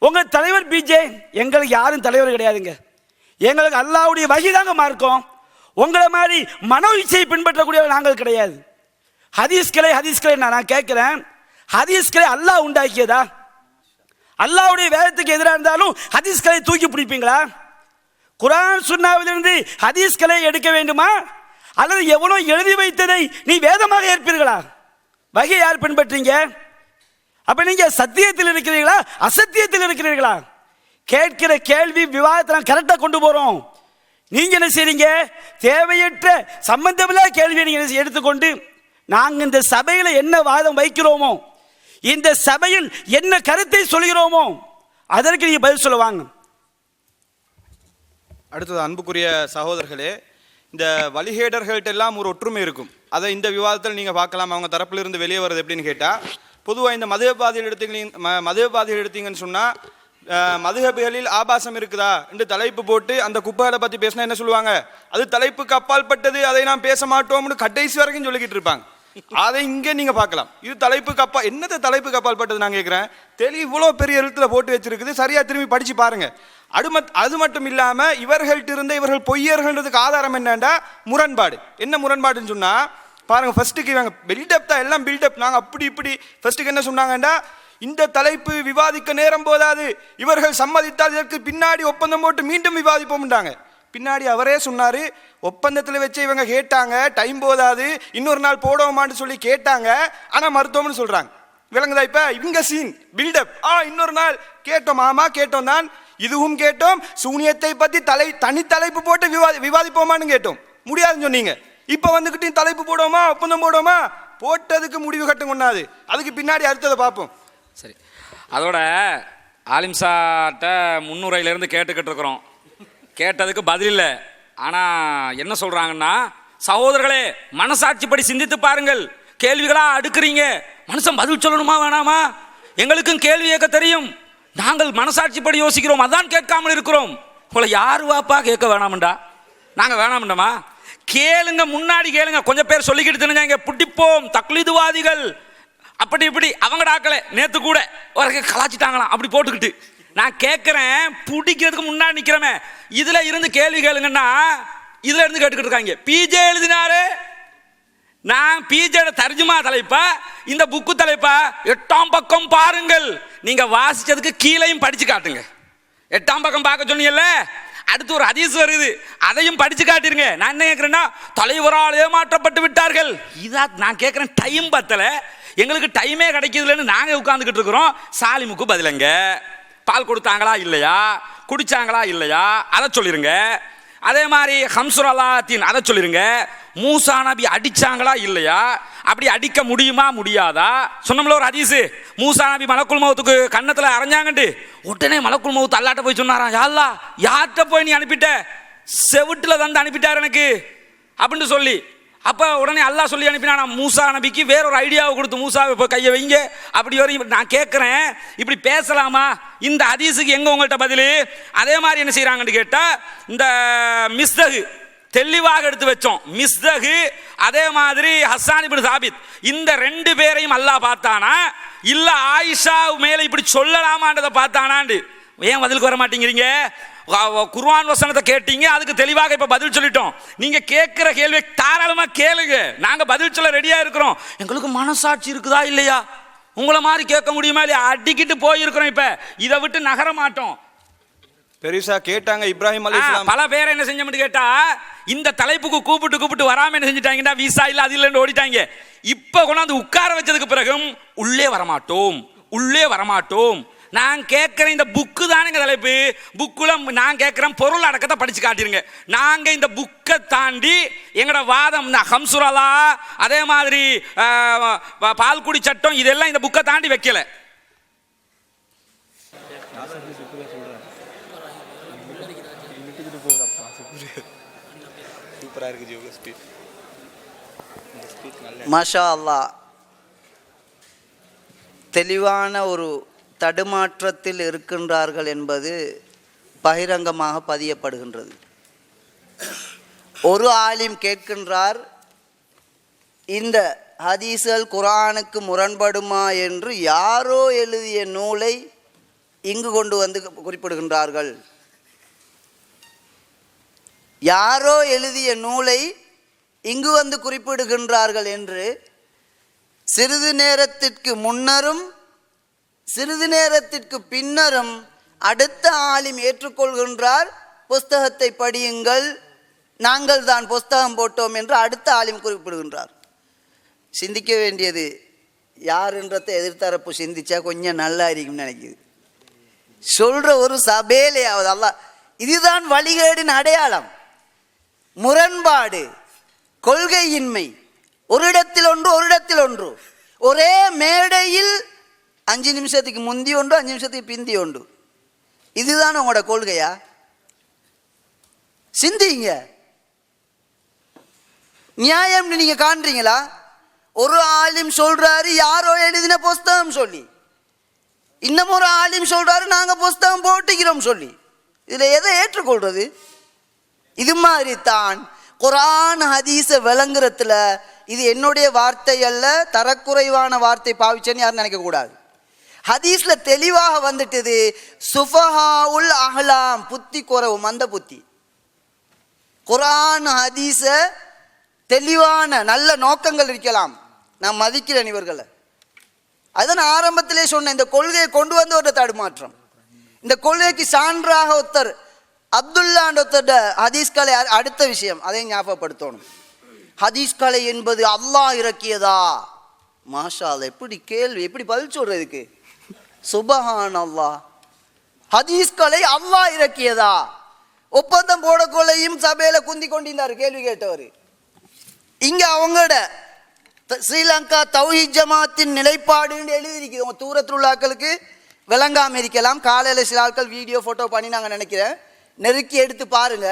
உங்க தலைவர் பிஜே, எங்களுக்கு யாரும் தலைவர் கிடையாதுங்க. எங்களுக்கு அல்லாஹ்வுடைய வஹி தாங்க மார்க்கம். உங்களை மாதிரி மனோ இச்சையை பின்பற்றக்கூடியவர்கள் நாங்கள் கிடையாது. ஹதீஸ்களை நான் கேட்கிறேன், ஹதீஸ்களை அல்லாஹ் உண்டாக்கியதா? அல்லாஹ்வுடைய வேதத்துக்கு எதிராக இருந்தாலும் ஹதீஸ்களை தூக்கி பிடிப்பீங்களா? குர்ஆன் சுன்னாவிலிருந்து ஹதீஸ்களை எடுக்க வேண்டுமா, அல்லது எவனோ எழுதி வைத்ததை நீ வேதமாக ஏற்பீர்களா? வகை யார் பின்பற்றீங்க? அப்ப நீங்க சத்தியத்தில் இருக்கிறீர்களா அசத்தியத்தில் இருக்கிறீர்களா? கேட்கிற கேள்வி விவாதத்தை கரெக்டா கொண்டு போறோம். நீங்க என்ன செய்றீங்க? தேவையற்ற சம்பந்தமில்லா கேள்வியை நீங்க எடுத்துக்கொண்டு நாங்கள் இந்த சபையில் என்ன வாதம் வைக்கிறோமோ, இந்த சபையில் என்ன கருத்தை சொல்கிறோமோ அதற்கு நீங்க பதில் சொல்லுவாங்க. அடுத்தது அன்புக்குரிய சகோதரர்களே, இந்த வழிகேடர்கள்ட்ட எல்லாம் ஒரு ஒற்றுமை இருக்கும். அதை இந்த விவாதத்தில் நீங்கள் பார்க்கலாம். அவங்க தரப்பிலிருந்து வெளியே வருது எப்படின்னு கேட்டால், பொதுவாக இந்த மதுஹபாதிகள் எடுத்தீங்கன்னு சொன்னால், மதுஹபுகளில் ஆபாசம் இருக்குதா என்று தலைப்பு போட்டு அந்த குப்பைகளை பற்றி பேசினா என்ன சொல்லுவாங்க? அது தலைப்புக்கு அப்பாற்பட்டது, அதை நாம் பேச மாட்டோம்னு கடைசி வரைக்கும் சொல்லிக்கிட்டு இருப்பாங்க. அதை இங்கே நீங்கள் பார்க்கலாம். இது தலைப்புக்கு அப்பா, என்னது தலைப்புக்கு அப்பாற்பட்டது நான் கேட்குறேன். இவ்வளோ பெரிய எழுத்தில் போட்டு வச்சிருக்குது, சரியாக திரும்பி படித்து பாருங்க. அது மட்டும் இல்லாமல் இவர்கள் பொய்யர்கள்ன்றதுக்கு ஆதாரம் என்னண்டா முரண்பாடு. என்ன முரண்பாடுன்னு சொன்னால் பாருங்க, ஃபர்ஸ்ட்டுக்கு இவங்க பில்டப் தான், எல்லாம் பில்டப். நாங்கள் அப்படி இப்படி ஃபர்ஸ்ட்டுக்கு என்ன சொன்னாங்கண்டா, இந்த தலைப்பு விவாதிக்க நேரம் போதாது, இவர்கள் சம்மதித்தால் இதற்கு பின்னாடி ஒப்பந்தம் போட்டு மீண்டும் விவாதிப்போம்ட்டாங்க. பின்னாடி அவரே சொன்னார், ஒப்பந்தத்தில் வச்சு இவங்க கேட்டாங்க, டைம் போதாது, இன்னொரு நாள் போடுவோமான்னு சொல்லி கேட்டாங்க, ஆனால் மருத்துவம்னு சொல்கிறாங்க. விளங்குதா? இப்போ இவங்க சீன் பில்டப். இன்னொரு நாள் கேட்டோம், ஆமா கேட்டோம் தான், இதுவும் கேட்டோம், சூனியத்தை பற்றி தனித்தலைப்பு போட்டு விவாதிப்போமான்னு கேட்டோம், முடியாதுன்னு சொன்னீங்க. இப்போ வந்துக்கிட்டு தலைப்பு போடுவோமா ஒப்பந்தம் போடுவோமா? போட்டதுக்கு முடிவு கட்டும் கொண்டாது, அதுக்கு பின்னாடி அடுத்ததை பார்ப்போம். சரி, அதோட ஆலிம்சாட்ட முன்னுரையிலேருந்து கேட்டுக்கிட்டு இருக்கிறோம். கேட்டதுக்கு பதில் இல்லை. ஆனால் என்ன சொல்கிறாங்கன்னா, சகோதரர்களே மனசாட்சிப்படி சிந்தித்து பாருங்கள், கேள்விகளாக அடுக்குறீங்க. மனுஷன் பதில் சொல்லணுமா வேணாமா? எங்களுக்கும் கேள்வி கேட்க தெரியும், நாங்கள் மனசாட்சிப்படி யோசிக்கிறோம், அதான் கேட்காமல் இருக்கிறோம். உங்களை யார் வாப்பா கேட்க வேணாமண்டா? நாங்கள் வேணாமண்டமா? கேளுங்க, முன்னாடி கேளுங்க. கொஞ்சம் பேர் சொல்லிக்கிட்டு தெரிஞ்சாங்க, பிடிப்போம் தக்லீதுவாதிகள் அப்படி இப்படி. அவங்க டாக்கல நேற்று கூட ஒரு கலாச்சிட்டாங்களாம் அப்படி போட்டுக்கிட்டு. நான் கேட்குறேன், பிடிக்கிறதுக்கு முன்னாடி நிற்கிறமே, இதில் இருந்து கேள்வி கேளுங்கன்னா இதில் இருந்து கேட்டுக்கிட்டு இருக்காங்க. பிஜே எழுதினாரு, நான் பிஜேட தர்ஜுமா தலைப்பா இந்த புக்கு தலைப்பா 8ஆம் பக்கம் பாருங்கள். நீங்க வாசிச்சதுக்கு கீழையும் படிச்சு காட்டுங்க. 8ஆம் பக்கம் பார்க்க சொன்னீங்கல்ல, அடுத்து ஒரு ஹதீஸ் வருது, அதையும் படிச்சு காட்டிருங்க. நான் என்ன கேட்கிறேன்னா, தலைவரால் ஏமாற்றப்பட்டு விட்டார்கள். இதா நான் கேட்கிறேன், டைம் பத்தல, எங்களுக்கு டைமே கிடைக்குதுலன்னு நாங்க உட்கார்ந்துகிட்டு இருக்கிறோம். சாலிமுக்கு பதிலங்க, பால் கொடுத்தாங்களா இல்லையா, குடிச்சாங்களா இல்லையா, அதை சொல்லிருங்க. அதே மாதிரி ஹம்சுரலாத்தின் அதை சொல்லிருங்க. மூசா நபி அடிச்சாங்களா இல்லையா, அப்படி அடிக்க முடியுமா முடியாதா சொன்னோம்ல ஒரு ஹதீஸ். மூசா நபி மலக்குல் மௌத்துக்கு கன்னத்துல அரைஞ்சாங்கண்டு உடனே மலக்குல் மௌத் அல்லாட்ட போய் சொன்னாராம், யா அல்லாஹ் யார்கிட்ட போய் நீ அனுப்பிட்ட, செவிட்டுல தந்து அனுப்பிட்டார் எனக்கு அப்படின்னு சொல்லி. அப்போ உடனே அல்லாஹ் சொல்லி அனுப்பினா மூசா நபிக்கு வேற ஒரு ஐடியாவை கொடுத்து, மூசா இப்போ கையை வைங்க அப்படி வரையும். நான் கேட்குறேன், இப்படி பேசலாமா? இந்த ஹதீஸுக்கு எங்கே உங்கள்கிட்ட பதில்? அதே மாதிரி என்ன செய்கிறாங்கன்னு கேட்டால், இந்த மிஸ்தகு தெளிவாக எடுத்து வச்சோம். மிஸ்தகு அதே மாதிரி ஹஸ்ஸான் இப்னு சாபித், இந்த 2 பேரையும் அல்லாஹ் பார்த்தானா இல்லை ஆயிஷா மேலே இப்படி சொல்லலாமான்றதை பார்த்தானாண்டு. ஏன் பதிலுக்கு வர மாட்டேங்கிறீங்க? குர்ஆன் வசனத்தை கேட்டீங்க, அதுக்கு தெளிவாக இப்ப பதில் சொல்லிட்டோம். நீங்க கேட்கிற கேள்வியை தாராளமா கேளுங்க, நாங்க பதில் சொல்ல ரெடியா இருக்கிறோம். எங்களுக்கு மனசாட்சி இருக்குதா இல்லையா? உங்களை மாதிரி கேட்க முடியுமா இல்லையா? அடிக்கிட்டு போயிருக்கிறோம். இப்ப இதை விட்டு நகர மாட்டோம். பெருசா கேட்டாங்க இப்ராஹிம் அலைஹிஸ்ஸலாம். பல பேர் என்ன செஞ்சோம்னு கேட்டா, இந்த தலைப்புக்கு கூப்பிட்டு வராம என்ன செஞ்சுட்டாங்கன்னா, விசா இல்ல அது இல்லைன்னு ஓடிட்டாங்க. இப்ப கொண்டாந்து உட்கார வச்சதுக்கு பிறகும் உள்ளே வரமாட்டோம். நான் கேட்கிறேன், இந்த புக்கு தானேங்க தலைப்பு. புக்குல நான் கேட்கிறேன், பொருள் அடக்கத்தை படிச்சு காட்டிருங்க. நாங்க இந்த புக்கை தாண்டி எங்களோட வாதம் ஹம்சுரலா அதே மாதிரி பால்குடி சட்டம் இதெல்லாம் இந்த புக்கை தாண்டி வைக்கல. மாஷா அல்லாஹ், தெளிவான ஒரு தடுமாற்றத்தில் இருக்கின்றார்கள் என்பது பகிரங்கமாக பதியப்படுகின்றது. ஒரு ஆலிம் கேட்கின்றார், இந்த ஹதீஸ்கள் குர்ஆனுக்கு முரண்படுமா என்று யாரோ எழுதிய நூலை இங்கு கொண்டு வந்து குறிப்பிடுகின்றார்கள். யாரோ எழுதிய நூலை இங்கு வந்து குறிப்பிடுகின்றார்கள் என்று சிறிது நேரத்திற்கு முன்னரும் சிறிது நேரத்திற்கு பின்னரும் அடுத்த ஆலிம் ஏற்றுக்கொள்கின்றார். புஸ்தகத்தை படியுங்கள், நாங்கள் தான் புஸ்தகம் போட்டோம் என்று அடுத்த ஆலிம் குறிப்பிடுகின்றார். சிந்திக்க வேண்டியது யாருன்றதை எதிர்த்தரப்பு சிந்திச்சா கொஞ்சம் நல்லா இருக்கும்னு நினைக்குது. சொல்ற ஒரு சபையிலேயாவது அல்லாஹ், இதுதான் வழிகேடின் அடையாளம். முரண்பாடு, கொள்கையின்மை, ஒரு இடத்தில் ஒன்று, ஒரே மேடையில் 5 நிமிஷத்துக்கு முந்தி ஒன்று, 5 நிமிஷத்துக்கு பிந்தி ஒன்று. இதுதான் உங்களோட கொள்கையா? சிந்திங்க. நியாயம் நீங்க காண்றீங்களா? ஒரு ஆலிம் சொல்றாரு யாரோ எழுதின புஸ்தகம் சொல்லி, இன்னும் ஒரு ஆலிம் சொல்றாரு நாங்க புஸ்தகம் போட்டுக்கிறோம் சொல்லி. இதுல எதை ஏற்றுக்கொள்றது? இது மாதிரி தான் குர்ஆன் ஹதீஸ விளங்குறதுல இது என்னுடைய வார்த்தை அல்ல, தரக்குறைவான வார்த்தை பாவிச்சேன்னு யாரும் நினைக்க கூடாது. ஹதீஸ்ல தெளிவாக வந்துட்டது, சுஃபஹாவுல் அஹ்லாம், புத்தி குறைவு, மந்த புத்தி. குர்ஆன் ஹதீஸ தெளிவான நல்ல நோக்கங்கள் இருக்கலாம், நான் மதிக்கிறேன் இவர்களை. அதை நான் ஆரம்பத்திலே சொன்னேன். இந்த கொள்கையை கொண்டு வந்து ஒரு தடுமாற்றம். இந்த கொள்கைக்கு சான்றாக ஒருத்தர் அப்துல்லான்ற ஒருத்தர் ஹதீஸ் கலை, அடுத்த விஷயம் அதை ஞாபகப்படுத்தணும். ஹதீஸ் கலை என்பது அல்லாஹ் இறக்கியதா? மாஷா அல்லாஹ், எப்படி கேள்வி, எப்படி பதில் சொல்றதுக்கு? சுபஹான் அல்லாஹ், ஹதீஸ் கலை அல்லாஹ் இறக்கியதா? ஒப்பந்தம் போடக்கொள்ளையும் சபையில குந்தி கொண்டிருந்தார் கேள்வி கேட்டவர். இங்க அவங்களோட ஸ்ரீலங்கா தௌஹீத் ஜமாத்தின் நிலைப்பாடுன்னு எழுதியிருக்குது. தூரத்தில் உள்ள ஆட்களுக்கு விளங்காம இருக்கலாம். காலையில் சில ஆட்கள் வீடியோ போட்டோ பண்ணி நாங்கள் நினைக்கிறேன், நெருக்கி எடுத்து பாருங்க.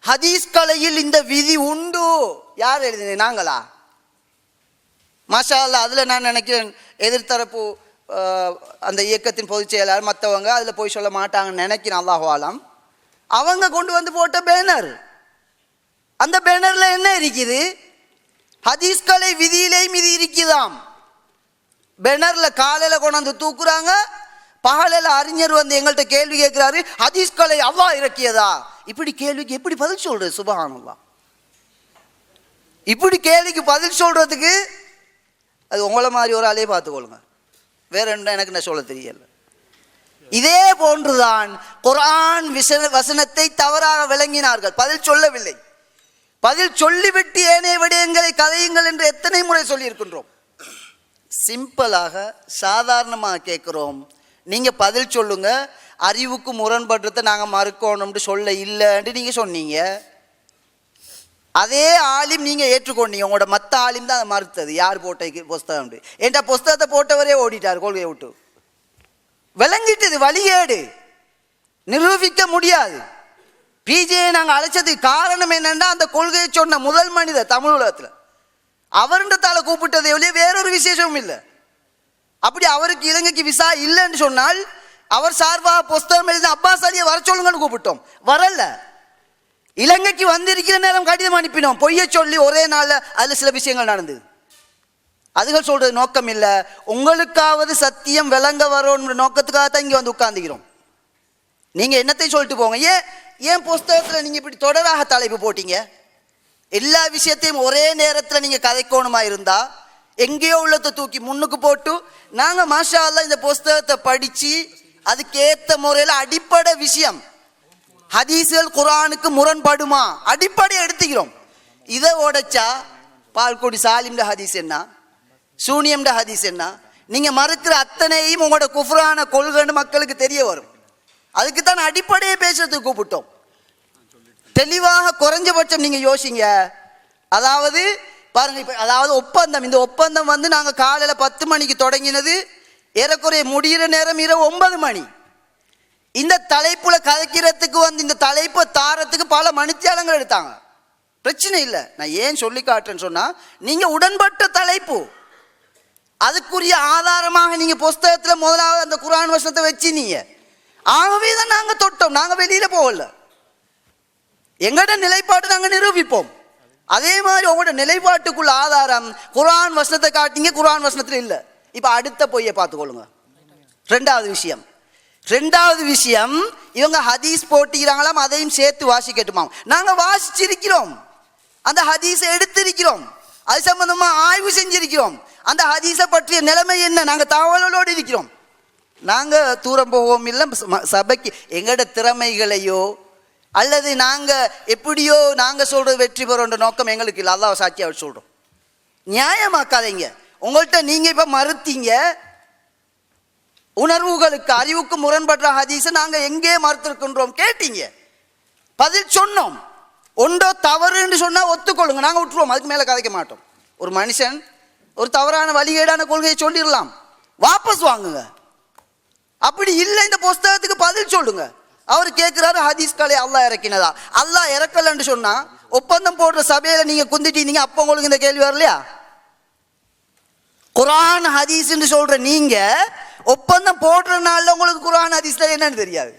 ஹதீஸ் கலையில் இந்த விதி உண்டு. யார் எழுதினது? நாங்களா? மாஷா அல்லாஹ். அதில் நான் நினைக்கிறேன் எதிர்த்தரப்பு அந்த இயக்கத்தின் பொதுச் செயலாளர் மற்றவங்க அதில் போய் சொல்ல மாட்டாங்கன்னு நினைக்கிறேன், அல்லாஹு ஆலம். அவங்க கொண்டு வந்து போட்ட பேனர், அந்த பேனர்ல என்ன இருக்குது? ஹதீஸ் கலை விதியிலேயும் இது இருக்குதாம். பேனர்ல காலையில கொண்டாந்து தூக்குறாங்க, பகலில் அறிஞர் வந்து எங்கள்கிட்ட கேள்வி கேட்கிறாரு, ஹதீஸ் கலை அல்லாஹ் இறக்கியதா? இப்படி கேள்விக்கு எப்படி பதில் சொல்றது? சுபஹானல்லாஹ். இப்படி கேள்விக்கு பதில் சொல்றதுக்கு அது உங்களை மாதிரி ஒரு ஆளே பார்த்துக்கொள்ளுங்க. வேற என்ன எனக்கு என்ன சொல்ல தெரியல. இதே போன்றுதான் குர்ஆன் வசனத்தை தவறாக விளங்கினார்கள், பதில் சொல்லவில்லை. பதில் சொல்லிவிட்டு ஏனைய விடயங்களை கதையுங்கள் என்று எத்தனை முறை சொல்லியிருக்கின்றோம். சிம்பிளாக சாதாரணமாக கேட்குறோம், நீங்க பதில் சொல்லுங்க, அறிவுக்கு முரண்படுறதை நாங்கள் மறுக்கணும்னு சொல்ல இல்லைன்ட்டு நீங்க சொன்னீங்க. அதே ஆலிம் நீங்க ஏற்றுக்கொண்டீங்க, உங்களோட மற்ற ஆலிம் தான் அதை மறுத்தது. யார் போட்ட புஸ்தகம் என்ற புஸ்தகத்தை போட்டவரே ஓடிட்டார் கொள்கையை விட்டு. விளங்கிட்டது, வழிகேடு, நிரூபிக்க முடியாது. பிஜேயை நாங்கள் அழைச்சதுக்கு காரணம் என்னன்னா, அந்த கொள்கையை சொன்ன முதல் மனிதர் தமிழ் உலகத்தில் அவருன்ற தால கூப்பிட்டதை ஒழிய வேறொரு விசேஷமும் இல்லை. அப்படி அவருக்கு இலங்கைக்கு விசா இல்லைன்னு சொன்னால் அவர் சார்பாக புஸ்தகம் எழுதி அப்பாஸ் அலியை வர சொல்லுங்கன்னு கூப்பிட்டோம், வரல. இலங்கைக்கு வந்திருக்கிற நேரம் கடிதம் அனுப்பினோம், பொய்ய சொல்லி ஒரே நாளில் அதில் சில விஷயங்கள் நடந்தது. அதுகள் சொல்றது நோக்கம் இல்லை, உங்களுக்காவது சத்தியம் விளங்க வரும் நோக்கத்துக்காக தான் இங்கே வந்து உட்கார்ந்துக்கிறோம். நீங்க என்னத்தை சொல்லிட்டு போங்க. ஏன் புஸ்தகத்தில் நீங்க இப்படி தொடராக தலைப்பு போட்டீங்க? எல்லா விஷயத்தையும் ஒரே நேரத்தில் நீங்க கதைக்கோணுமா இருந்தா எங்கேயோ உள்ளத்தை தூக்கி முன்னுக்கு போட்டு நாங்க மாஷா அல்லாஹ் இந்த புஸ்தகத்தை படிச்சு அதுக்கேற்ற முறையில் அடிப்படை விஷயம் ஹதீஸ்கள் குர்ஆனுக்கு முரண்படுமா அடிப்படை எடுத்துக்கிறோம். இதை உடைச்சா பால்குடி சாலிம்ட ஹதீஸ் என்ன, சூனியம்ட ஹதீஸ் என்ன, நீங்க மறுக்கிற அத்தனையும் உங்களோட குஃப்ரான கொள்கைன்னு மக்களுக்கு தெரிய வரும். அதுக்கு தான் அடிப்படையை பேசுறதுக்கு கூப்பிட்டோம். தெளிவாக குறைஞ்சபட்சம் நீங்க யோசிங்க. அதாவது பாருங்க, இப்ப அதாவது ஒப்பந்தம், இந்த ஒப்பந்தம் வந்து நாங்க காலையில 10 மணிக்கு தொடங்கினது, ஏறக்குறைய முடிகிற நேரம் இரவு 9 மணி. இந்த தலைப்புல கதைக்கிறதுக்கு வந்து இந்த தலைப்பை தாரத்துக்கு பல மணித்தியாலங்கள் எடுத்தாங்க. பிரச்சனை இல்லை, நான் ஏன் சொல்லி காட்டுறேன்னு சொன்னா, நீங்க உடன்பட்ட தலைப்பு அதுக்குரிய ஆதாரமாக நீங்க புஸ்தகத்துல முதலாவது அந்த குர்ஆன் வசனத்தை வச்சினீங்க. ஆகவே தான் நாங்க தொட்டோம், நாங்க வெளியில போகல. எங்கட நிலைப்பாடு நாங்க நிரூபிப்போம். அதே மாதிரி உங்களோட நிலைப்பாட்டுக்குள்ள ஆதாரம் குர்ஆன் வசனத்தை காட்டிங்க, குர்ஆன் வசனத்துல இல்லை. இப்ப அடுத்த பொய்யை பார்த்துக்கொள்ளுங்க. ரெண்டாவது விஷயம் இவங்க ஹதீஸ் போட்டிக்கிறாங்களாம், அதையும் சேர்த்து வாசிக்கட்டுமாம். நாங்க வாசிச்சிருக்கிறோம், அந்த ஹதீஸை எடுத்திருக்கிறோம், அது சம்பந்தமா ஆய்வு செஞ்சிருக்கிறோம். அந்த ஹதீஸை பற்றிய நிலைமை என்ன நாங்க தகவலோடு இருக்கிறோம். நாங்க தூரம் போவோம் இல்லை, சபைக்கு எங்கட திறமைகளையோ அல்லது நாங்க எப்படியோ நாங்க சொல்றது வெற்றி பெறுன்ற நோக்கம் எங்களுக்கு இல்லை. அல்லாஹ் சாட்சியா சொல்றோம், நியாயமாக்காதீங்க. உங்கள்கிட்ட நீங்க இப்ப மறுத்தீங்க, உணர்வுகளுக்கு அறிவுக்கு முரண்படுற ஹதீஸை நாங்க எங்கே மறுத்திருக்கின்றோம் கேட்டீங்க, பதில் சொன்னோம். ஒன்றோ தவறுன்னு சொன்னா ஒத்துக்கொள்ளுங்க, நாங்க விட்டுருவோம், அதுக்கு மேல கதைக்க மாட்டோம். ஒரு மனுஷன் ஒரு தவறான வழிகேடான கொள்கையை சொல்லிடலாம், வாபஸ் வாங்குங்க. அப்படி இல்லை, இந்த புஸ்தகத்துக்கு பதில் சொல்லுங்க. அவர் கேட்கிறாரு, ஹதீஸ் கலை அல்லாஹ் இறக்கினதா? அல்லாஹ் இறக்கலன்னு சொன்னா ஒப்பந்தம் போடுற சபையில நீங்க குந்திட்டீங்க, அப்ப உங்களுக்கு இந்த கேள்வி வரலையா? குர்ஆன் ஹதீஸ்ன்னு சொல்ற நீங்க ஒப்பந்தம் போடுறதுனால உங்களுக்கு குர்ஆன் ஹதீஸ்ல என்னன்னு தெரியாது.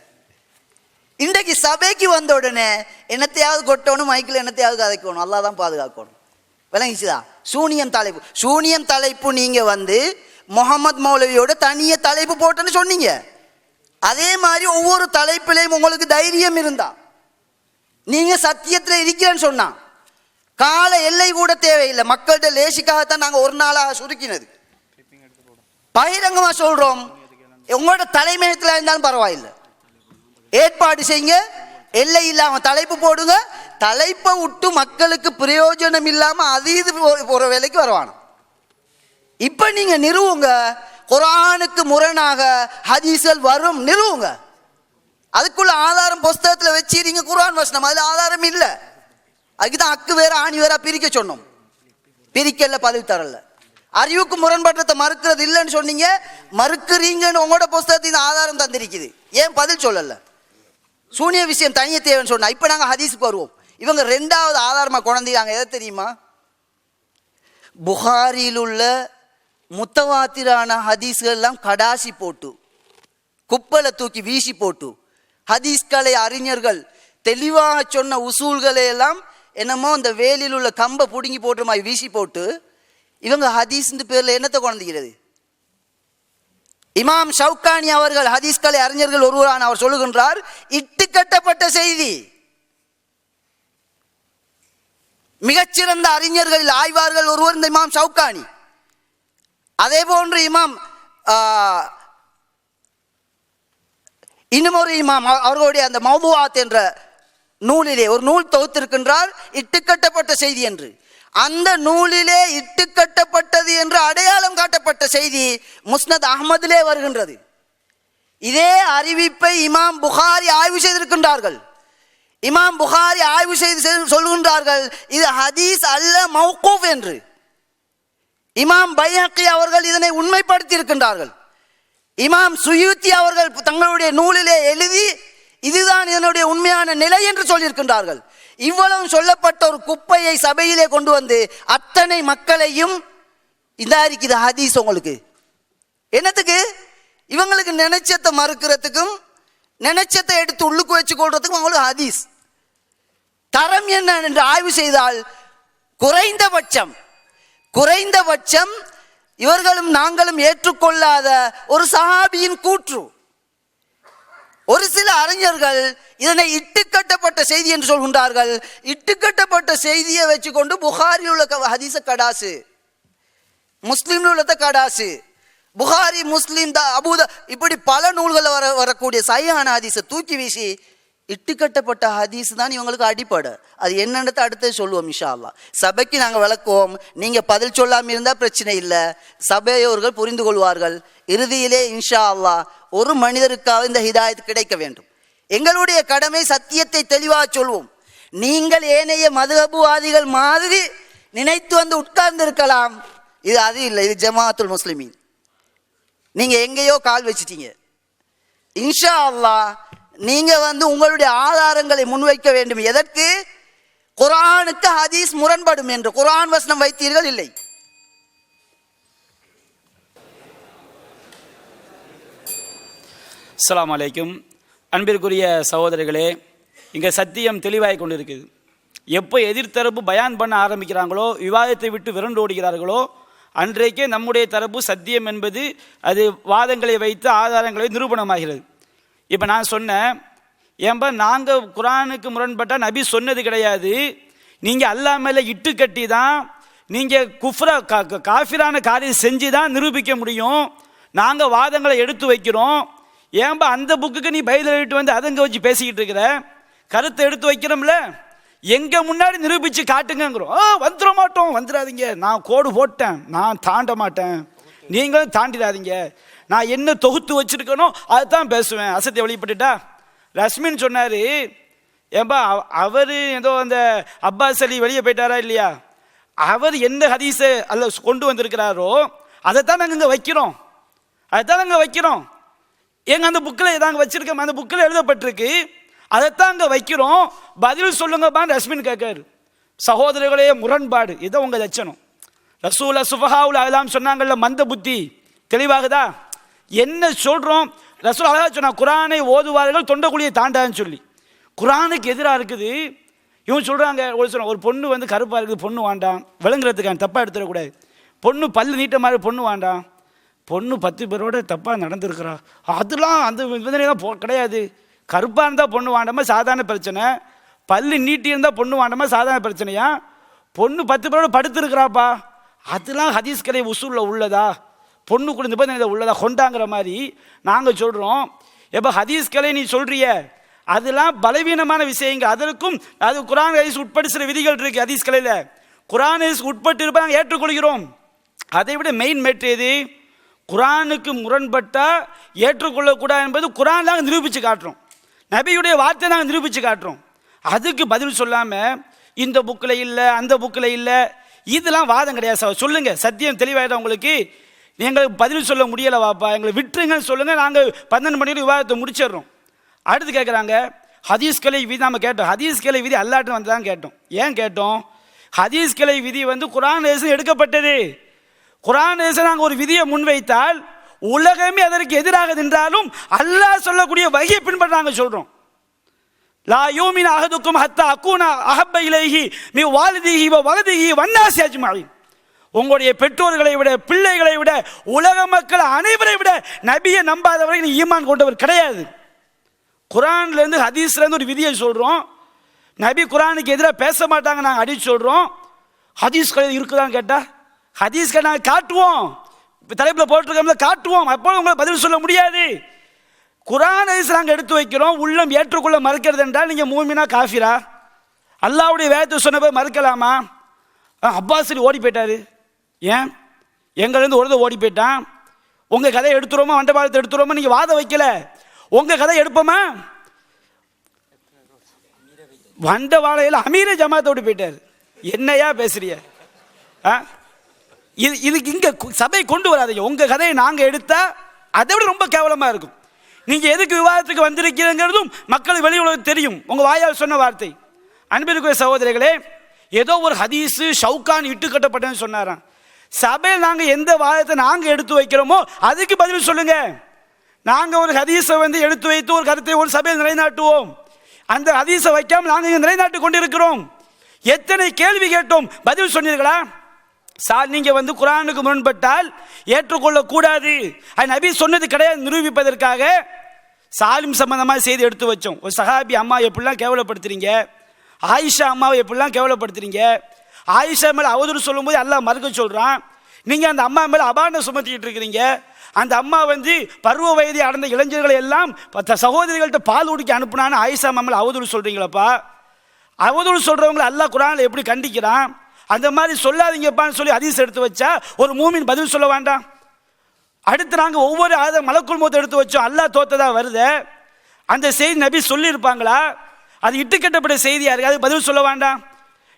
இன்றைக்கு சபைக்கு வந்த உடனே என்னத்தையாவது கொட்டணும், மைக்கில் என்னத்தையாவது கதைக்கணும், அல்லாஹ் தான் பாதுகாக்கணும். விளங்கிச்சுதா? சூனியம் தலைப்பு நீங்க வந்து முகமது மௌலவியோட தனிய தலைப்பு போட்டுன்னு சொன்னீங்க. அதே மாதிரி ஒவ்வொரு தலைப்பிலையும் உங்களுக்கு தைரியம் இருந்தா, நீங்க சத்தியத்தில் இருக்கிறேன்னு சொன்னா கால எல்லை கூட தேவையில்லை. மக்கள்கிட்ட லேசிக்காகத்தான் நாங்கள் ஒரு நாளாக சுருக்கினது. பகிரங்கமா சொல்றோம், உங்களோட தலைமையத்தில் இருந்தாலும் பரவாயில்லை, ஏற்பாடு செய்யுங்க, எல்லை இல்லாம தலைப்பு போடுங்க. தலைப்பை விட்டு மக்களுக்கு பிரயோஜனம் இல்லாம அது இது போற வேலைக்கு வருவானோ. இப்ப நீங்க நிறுவுங்க, குர்ஆனுக்கு முரணாக ஹதீஸ்கள் வரும், நிறுவுங்க. அதுக்குள்ள ஆதாரம் புஸ்தகத்துல வச்சிருங்க, குர்ஆன் வசனம் அதுல ஆதாரம் இல்லை. அதுக்குதான் அக்கு வேற ஆணி வேற பிரிக்க சொன்னோம், பிரிக்கல, பதில் தரல. அறிவுக்கு முரண்படுறத மறுக்கிறது இல்லைன்னு சொன்னீங்க, மறுக்கிறீங்கன்னு உங்களோட புஸ்தகத்தின் ஆதாரம் தந்திருக்குது, ஏன் பதில் சொல்லல? சூனிய விஷயம் தனிய தேவைன்னு சொன்னா. இப்ப நாங்க ஹதீஸுக்கு வருவோம். இவங்க ரெண்டாவது ஆதாரமா கொண்டாந்தாங்க, எதை தெரியுமா? புகாரியில் உள்ள முத்தவாத்திரான ஹதீஸ்கள் எல்லாம் கடாசி போட்டு குப்பலை தூக்கி வீசி போட்டு ஹதீஸ்களை அறிஞர்கள் தெளிவாக சொன்ன உசூல்களை எல்லாம் என்னமோ அந்த வேலியில் உள்ள கம்பை பிடுங்கி போட்டு மாதிரி வீசி போட்டு இவங்க ஹதீஸ் பேர்ல என்னத்தை கொண்டிருக்கிறது? இமாம் ஷவுகானி அவர்கள் ஹதீஸ்களை அறிஞர்கள் ஒருவரான அவர் சொல்லுகின்றார், இட்டு கட்டப்பட்ட செய்தி. மிகச்சிறந்த அறிஞர்களில் ஆய்வார்கள் ஒருவர் இந்த இமாம் ஷவுகானி. அதே போன்று இமாம் இன்னும் ஒரு இமாம் அவர்களுடைய அந்த மௌதுஆத் என்ற நூலிலே ஒரு நூல் தொகுத்திருக்கின்றார், இட்டுக்கட்டப்பட்ட செய்தி என்று. அந்த நூலிலே இட்டுக்கட்டப்பட்டது என்று அடையாளம் காட்டப்பட்ட செய்தி முஸ்னத் அஹ்மதிலே வருகின்றது. இதே அறிவிப்பை இமாம் புகாரி ஆய்வு செய்திருக்கின்றார்கள். இமாம் புகாரி ஆய்வு செய்து சொல்கின்றார்கள் இது ஹதீஸ் அல்ல மௌகூஃப் என்று. இமாம் பைஹக்கி அவர்கள் இதனை உண்மைப்படுத்தி இருக்கின்றார்கள். இமாம் சுயூத்தி அவர்கள் தங்களுடைய நூலிலே எழுதி இதுதான் இதனுடைய உண்மையான நிலை என்று சொல்லியிருக்கின்றார்கள். இவ்வளவு சொல்லப்பட்ட ஒரு குப்பையை சபையிலே கொண்டு வந்து அத்தனை மக்களையும் இந்த இருக்குது ஹதீஸ் உங்களுக்கு என்னத்துக்கு? இவங்களுக்கு நினைச்சத்தை மறுக்கிறதுக்கும் நினைச்சத்தை எடுத்து உள்ளுக்கு வச்சு கொள்றதுக்கும் அவங்களுக்கு ஹதீஸ் தரம் என்ன என்று ஆய்வு செய்தால் குறைந்தபட்சம் இவர்களும் நாங்களும் ஏற்றுக்கொள்ளாத ஒரு சஹாபியின் கூற்று. ஒரு சில அறிஞர்கள் இதனை இட்டுக்கட்டப்பட்ட செய்தி என்று சொல்கின்றார்கள். இட்டுக்கட்டப்பட்ட செய்தியை வச்சுக்கொண்டு புகாரில் உள்ள ஹதீஸ கடாசு, முஸ்லீமில் உள்ளத கடாசு, புகாரி முஸ்லீம் அபூதா இப்படி பல நூல்கள் வரக்கூடிய சஹீஹான ஹதீஸை தூக்கி வீசி இட்டுக்கட்டப்பட்ட ஹதீஸ் தான் இவங்களுக்கு அடிப்படை. அது என்னன்றதை அடுத்து சொல்லுவோம் இன்ஷா அல்லாஹ். சபைக்கு நாங்கள் விளக்குவோம். நீங்கள் பதில் சொல்லாமல் இருந்தால் பிரச்சனை இல்லை, சபையோர்கள் புரிந்து கொள்வார்கள். இறுதியிலே இன்ஷா அல்லாஹ் ஒரு மனிதருக்காக இந்த ஹிதாயத் கிடைக்க வேண்டும். எங்களுடைய கடமை சத்தியத்தை தெளிவாக சொல்வோம். நீங்கள் ஏனைய மதுஹபுவாதிகள் மாதிரி நினைத்து வந்து உட்கார்ந்து இருக்கலாம், இது அது இல்லை. இது ஜமாஅத்துல் முஸ்லிமீன். நீங்கள் எங்கேயோ கால் வச்சிட்டீங்க. இன்ஷா அல்லாஹ் நீங்க வந்து உங்களுடைய ஆதாரங்களை முன்வைக்க வேண்டும். எதற்கு? குர்ஆனுக்கு ஹதீஸ் முரண்படும் என்று குர்ஆன் வசனம் வைத்தீர்கள் இல்லை. அஸ்ஸலாமு அலைக்கும். அன்பிற்குரிய சகோதரர்களே, இங்கே சத்தியம் தெளிவாகி கொண்டு இருக்குது. எப்போ எதிர்த்தரப்பு பயான் பண்ண ஆரம்பிக்கிறாங்களோ, விவாதத்தை விட்டு விரண்டு ஓடுகிறார்களோ, அன்றைக்கே நம்முடைய தரப்பு சத்தியம் என்பது அது வாதங்களை வைத்து ஆதாரங்களை நிரூபணமாகிறது. இப்போ நான் சொன்னேன், ஏன்பா நாங்கள் குர்ஆனுக்கு முரண்பட்டால் நபி சொன்னது கிடையாது, நீங்கள் அல்லாஹ் மேலே இட்டு கட்டி தான் நீங்கள் காஃபிரான காரியம் செஞ்சு தான் நிரூபிக்க முடியும், நாங்கள் வாதங்களை எடுத்து வைக்கிறோம். ஏன்பா அந்த புக்குக்கு நீ பைபிள் எழுதிட்டு வந்து அதங்க வச்சு பேசிக்கிட்டு இருக்கிற? கருத்தை எடுத்து வைக்கிறோம்ல, எங்கே முன்னாடி நிரூபித்து காட்டுங்கிறோம். வந்துட மாட்டோம், வந்துடாதீங்க, நான் கோடு போட்டேன், நான் தாண்ட மாட்டேன், நீங்களும் தாண்டிடாதீங்க, நான் என்ன தொகுத்து வச்சிருக்கணும் அதுதான் பேசுவேன். அசத்தை வெளிப்பட்டுட்டா ரஸ்மின் சொன்னார், ஏன்பா அவர் ஏதோ அந்த அப்பாஸ் அலி வெளியே போயிட்டாரா இல்லையா, அவர் என்ன ஹதீஸை அல்ல கொண்டு வந்திருக்கிறாரோ அதைத்தான் நாங்கள் இங்கே வைக்கிறோம், அதைத்தான் நாங்கள் வைக்கிறோம். எங்கள் அந்த புக்கில் நாங்கள் வச்சிருக்கோம், அந்த புக்கில் எழுதப்பட்டிருக்கு, அதைத்தான் அங்கே வைக்கிறோம், பதில் சொல்லுங்கப்பான்னு ரஸ்மின் கேட்காரு. சகோதரர்களே, முரண்பாடு இதை உங்கள் லட்சணம். ரசூல சுஃபஹாவுல் அலாம் சொன்னாங்கல்ல, மந்த புத்தி தெளிவாகுதா? என்ன சொல்கிறோம்? ரசூல் அழகா சொன்னா, குர்ஆனை ஓதுவார்கள் தொண்டக்குழியை தாண்டான்னு சொல்லி. குர்ஆனுக்கு எதிராக இருக்குது. இவங்க சொல்கிறாங்க, ஒரு பொண்ணு வந்து கருப்பாக இருக்குது, பொண்ணு வேண்டாம், விளங்குறதுக்கான தப்பாக எடுத்துடக்கூடாது. பொண்ணு பல்லு நீட்ட மாதிரி பொண்ணு வேண்டாம், பொண்ணு 10 பேரோட தப்பாக நடந்துருக்குறா, அதெல்லாம் அந்த விதனைலாம் கிடையாது. கருப்பாக இருந்தால் பொண்ணு வேண்டாமா சாதாரண பிரச்சனை, பல்லு நீட்டி இருந்தால் பொண்ணு வேண்டாமா சாதாரண பிரச்சனையா, பொண்ணு 10 பேரோட படுத்துருக்குறாப்பா, அதெல்லாம் ஹதீஸ் கலை உசூலில் உள்ளதா, பொண்ணு கூட நிபந்தனை உள்ளதா கொண்டாங்கிற மாதிரி நாங்கள் சொல்கிறோம். எப்போ ஹதீஸ் கலை நீ சொல்கிறிய அதெல்லாம் பலவீனமான விஷயங்கள், அதற்கும் அது குர்ஆன் ஹதீஸ் உட்பட்டு சில விதிகள் இருக்குது ஹதீஸ் கலையில். குர்ஆன் ஹதீஸ் உட்பட்டு இருப்ப நாங்கள் ஏற்றுக்கொள்கிறோம். அதை விட மெயின் மேட்ரு எது? குர்ஆனுக்கு முரண்பட்டால் ஏற்றுக்கொள்ளக்கூடாது என்பது குர்ஆன் நாங்கள் நிரூபித்து காட்டுறோம், நபியுடைய வார்த்தை நாங்கள் நிரூபித்து காட்டுறோம். அதுக்கு பதில் சொல்லாமல் இந்த புக்கில் இல்லை அந்த புக்கில் இல்லை, இதெல்லாம் வாதம் கிடையாது. சொல்லுங்கள், சத்தியம் தெளிவாயிடும் உங்களுக்கு. எங்களுக்கு பதில் சொல்ல முடியலை வாப்பா, எங்களை விட்டுருங்கன்னு சொல்லுங்கள், நாங்கள் 12 மணிக்கு விவாதத்தை முடிச்சிடுறோம். அடுத்து கேட்குறாங்க ஹதீஸ் கலை விதி. நம்ம கேட்டோம், ஹதீஸ் கலை விதி அல்லாட்டு வந்து தான் கேட்டோம். ஏன் கேட்டோம்? ஹதீஸ் கலை விதி வந்து குர்ஆன் ஹதீஸ் எடுக்கப்பட்டது. குர்ஆன் ஹதீஸ் நாங்கள் ஒரு விதியை முன்வைத்தால் உலகமே அதற்கு எதிராக நின்றாலும் அல்லாஹ் சொல்லக்கூடிய வகையை பின்பற்றாங்க சொல்கிறோம். லா யூமின் அஹதுக்கும் ஹத்தா அகூனா அஹப்ப இலைஹி மின் வாலிதிஹி வ வலதிஹி வன்னாஸி அஜ்மஈன். உங்களுடைய பெற்றோர்களை விட, பிள்ளைகளை விட, உலக மக்கள் அனைவரை விட நபியை நம்பாதவரை நீ ஈமான் கொண்டவர் கிடையாது. குர்ஆன்லேருந்து ஹதீஸ்லேருந்து ஒரு விதியை சொல்கிறோம். நபி குரானுக்கு எதிராக பேச மாட்டாங்க, நாங்கள் அடிச்சு சொல்கிறோம். ஹதீஸ்கள் இருக்குதான்னு கேட்டால் ஹதீஸ்கள் நாங்கள் காட்டுவோம், தலைப்பில் போட்டிருக்கோம்ல காட்டுவோம், அப்போ உங்களை பதில் சொல்ல முடியாது. குரான் ஹதீஸ் நாங்கள் எடுத்து வைக்கிறோம், உள்ளம் ஏற்றுக்கொள்ள மறுக்கிறது என்றால் நீங்கள் மூமினா காஃபிரா? அல்லாஹ்வுடைய வேதத்தை சொன்னபோது மறுக்கலாமா? அப்பாஸ் ஓடி போயிட்டாரு, ஏன் எங்கள்லேருந்து ஒருத்தர் ஓடி போயிட்டான், உங்கள் கதையை எடுத்துருவோமா, வண்டபாளத்தை எடுத்துருவோமா, நீங்கள் வாதம் வைக்கல, உங்கள் கதை எடுப்போமா? வண்டவாளையில் அமீர ஜமாத்தை ஓடி போயிட்டார், என்னையா பேசுறிய? இதுக்கு இங்கே சபை கொண்டு வராதீங்க. உங்கள் கதையை நாங்கள் எடுத்தால் அதை விட ரொம்ப கேவலமாக இருக்கும். நீங்கள் எதுக்கு விவாதத்துக்கு வந்திருக்கிறீங்கிறதும் மக்களுக்கு வெளி உலகம் தெரியும், உங்கள் வாயால் சொன்ன வார்த்தை. அன்பிற்குரிய சகோதரிகளே, ஏதோ ஒரு ஹதீஸு ஷவுகான் இட்டு கட்டப்பட்டேன்னு சொன்னாராம். சபையில் நாங்கள் எந்த வாதத்தை நாங்கள் எடுத்து வைக்கிறோமோ அதுக்கு பதில் சொல்லுங்க. நாங்கள் ஒரு ஹதீஸை எடுத்து வைத்து ஒரு கருத்தை ஒரு சபையில் நிலைநாட்டுவோம், அந்த ஹதீஸை வைக்காமல் நாங்கள் இங்கே நிலைநாட்டு கொண்டிருக்கிறோம். எத்தனை கேள்வி கேட்டோம், பதில் சொன்னீர்களா? சார் நீங்கள் குரானுக்கு முரண்பட்டால் ஏற்றுக்கொள்ளக்கூடாது, அது நபி சொன்னது கிடையாது நிரூபிப்பதற்காக சாலிம் சம்பந்தமாக செய்தி எடுத்து வச்சோம். ஒரு சஹாபி அம்மா எப்படிலாம் கேவலப்படுத்துறீங்க, ஆயிஷா அம்மாவை எப்படிலாம் கேவலப்படுத்துறீங்க, ஆயிஷா மேலே அவதூறு சொல்லும்போது அல்லாஹ் மறுக்க சொல்கிறான், நீங்கள் அந்த அம்மா மேலே அபாண்டம் சுமத்திக்கிட்டு இருக்கிறீங்க. அந்த அம்மா பருவ வயதை அடைந்த இளைஞர்களை எல்லாம் சகோதரிகள்கிட்ட பால் குடிக்க அனுப்புனான்னு ஆயிஷா அம்மா மேலே அவதூறு சொல்கிறீங்களப்பா. அவதூறு சொல்கிறவங்களை அல்லாஹ் குர்ஆனில் எப்படி கண்டிக்கிறான்? அந்த மாதிரி சொல்லாதீங்கப்பான்னு சொல்லி ஹதீஸ் எடுத்து வச்சா ஒரு மூமின் பதில் சொல்ல வேண்டாம்? அடுத்து நாங்கள் ஒவ்வொரு மலக்குல் மௌத் எடுத்து வச்சோம், அல்லாஹ் தோத்ததா வருது, அந்த செய்தி நபி சொல்லியிருப்பாங்களா? அது இட்டுக்கட்டப்பட்ட செய்தியாக இருக்குது, அது பதில் சொல்ல வேண்டாம்?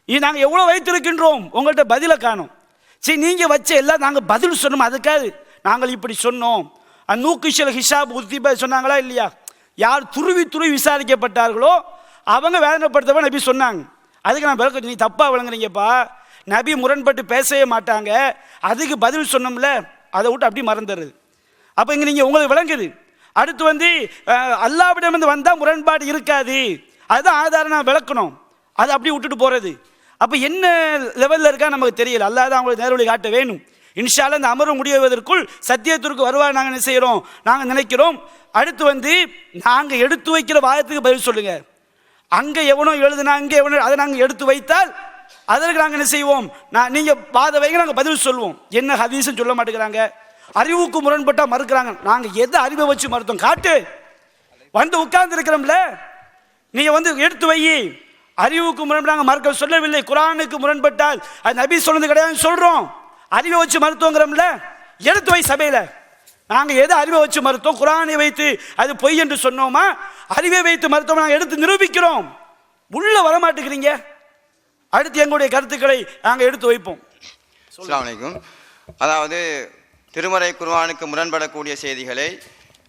இது நாங்கள் எவ்வளோ வைத்திருக்கின்றோம், உங்கள்கிட்ட பதிலை காணும். சரி, நீங்கள் வச்ச எல்லாம் நாங்கள் பதில் சொன்னோம், அதுக்காக நாங்கள் இப்படி சொன்னோம். நூக்கிஷல் ஹிஷாப் உத்திப சொன்னாங்களா இல்லையா? யார் துருவி துருவி விசாரிக்கப்பட்டார்களோ அவங்க வேதனைப்படுத்தவா நபி சொன்னாங்க. அதுக்கு நான் விளக்க, நீ தப்பாக விளங்குறீங்கப்பா, நபி முரண்பட்டு பேசவே மாட்டாங்க, அதுக்கு பதில் சொன்னோம்ல, அதை விட்டு அப்படி மறந்துடுறது. அப்போ இங்கே நீங்கள் உங்களுக்கு விளங்குது. அடுத்து அல்லாஹ்விடம் வந்தால் முரண்பாடு இருக்காது, அதுதான் ஆதாரம் நான் விளக்கணும், அதை அப்படி விட்டுட்டு போகிறது. அப்போ என்ன லெவலில் இருக்கா நமக்கு தெரியல, அல்லாஹ் தான் அவங்களுக்கு நேர்வழி காட்ட வேணும். இன்ஷா அல்லாஹ் இந்த அமர்வு முடிவதற்குள் சத்தியத்திற்கு வருவார் நாங்கள் என்ன செய்கிறோம், நாங்கள் நினைக்கிறோம். அடுத்து நாங்கள் எடுத்து வைக்கிற வாதத்துக்கு பதில் சொல்லுங்க. அங்கே எவனோ எழுதுனா இங்கே எவனோ அதை நாங்கள் எடுத்து வைத்தால் அதற்கு நாங்கள் என்ன செய்வோம், நீங்கள் வாத வைங்க, நாங்கள் பதில் சொல்லுவோம். என்ன ஹதீஸ்ன்னு சொல்ல மாட்டேங்கிறாங்க, அறிவுக்கு முரண்பட்டால் மறுக்கிறாங்க. நாங்கள் எதை அறிவை வச்சு மறுத்தோம், காட்டு. உட்கார்ந்து இருக்கிறோம்ல, நீங்கள் எடுத்து வை. அறிவுக்கு முரண்பட்டாங்க மறுக்க சொல்லவில்லை, குர்ஆனுக்கு முரண்பட்டால் அது நபி சொன்னது கிடையாதுன்னு சொல்கிறோம். அறிவை வச்சு மறுத்தோங்கிறோம்ல, எடுத்து வை சபையில். நாங்கள் எதை அறிவை வச்சு மறுத்தோம், குர்ஆனை வைத்து அது பொய் என்று சொன்னோமா, அறிவை வைத்து மறுத்தோம், நாங்கள் எடுத்து நிரூபிக்கிறோம். உள்ள வரமாட்டேங்கிறீங்க. அடுத்து எங்களுடைய கருத்துக்களை நாங்கள் எடுத்து வைப்போம். அஸ்ஸலாமு அலைக்கும். அதாவது திருமறை குர்ஆனுக்கு முரண்படக்கூடிய செய்திகளை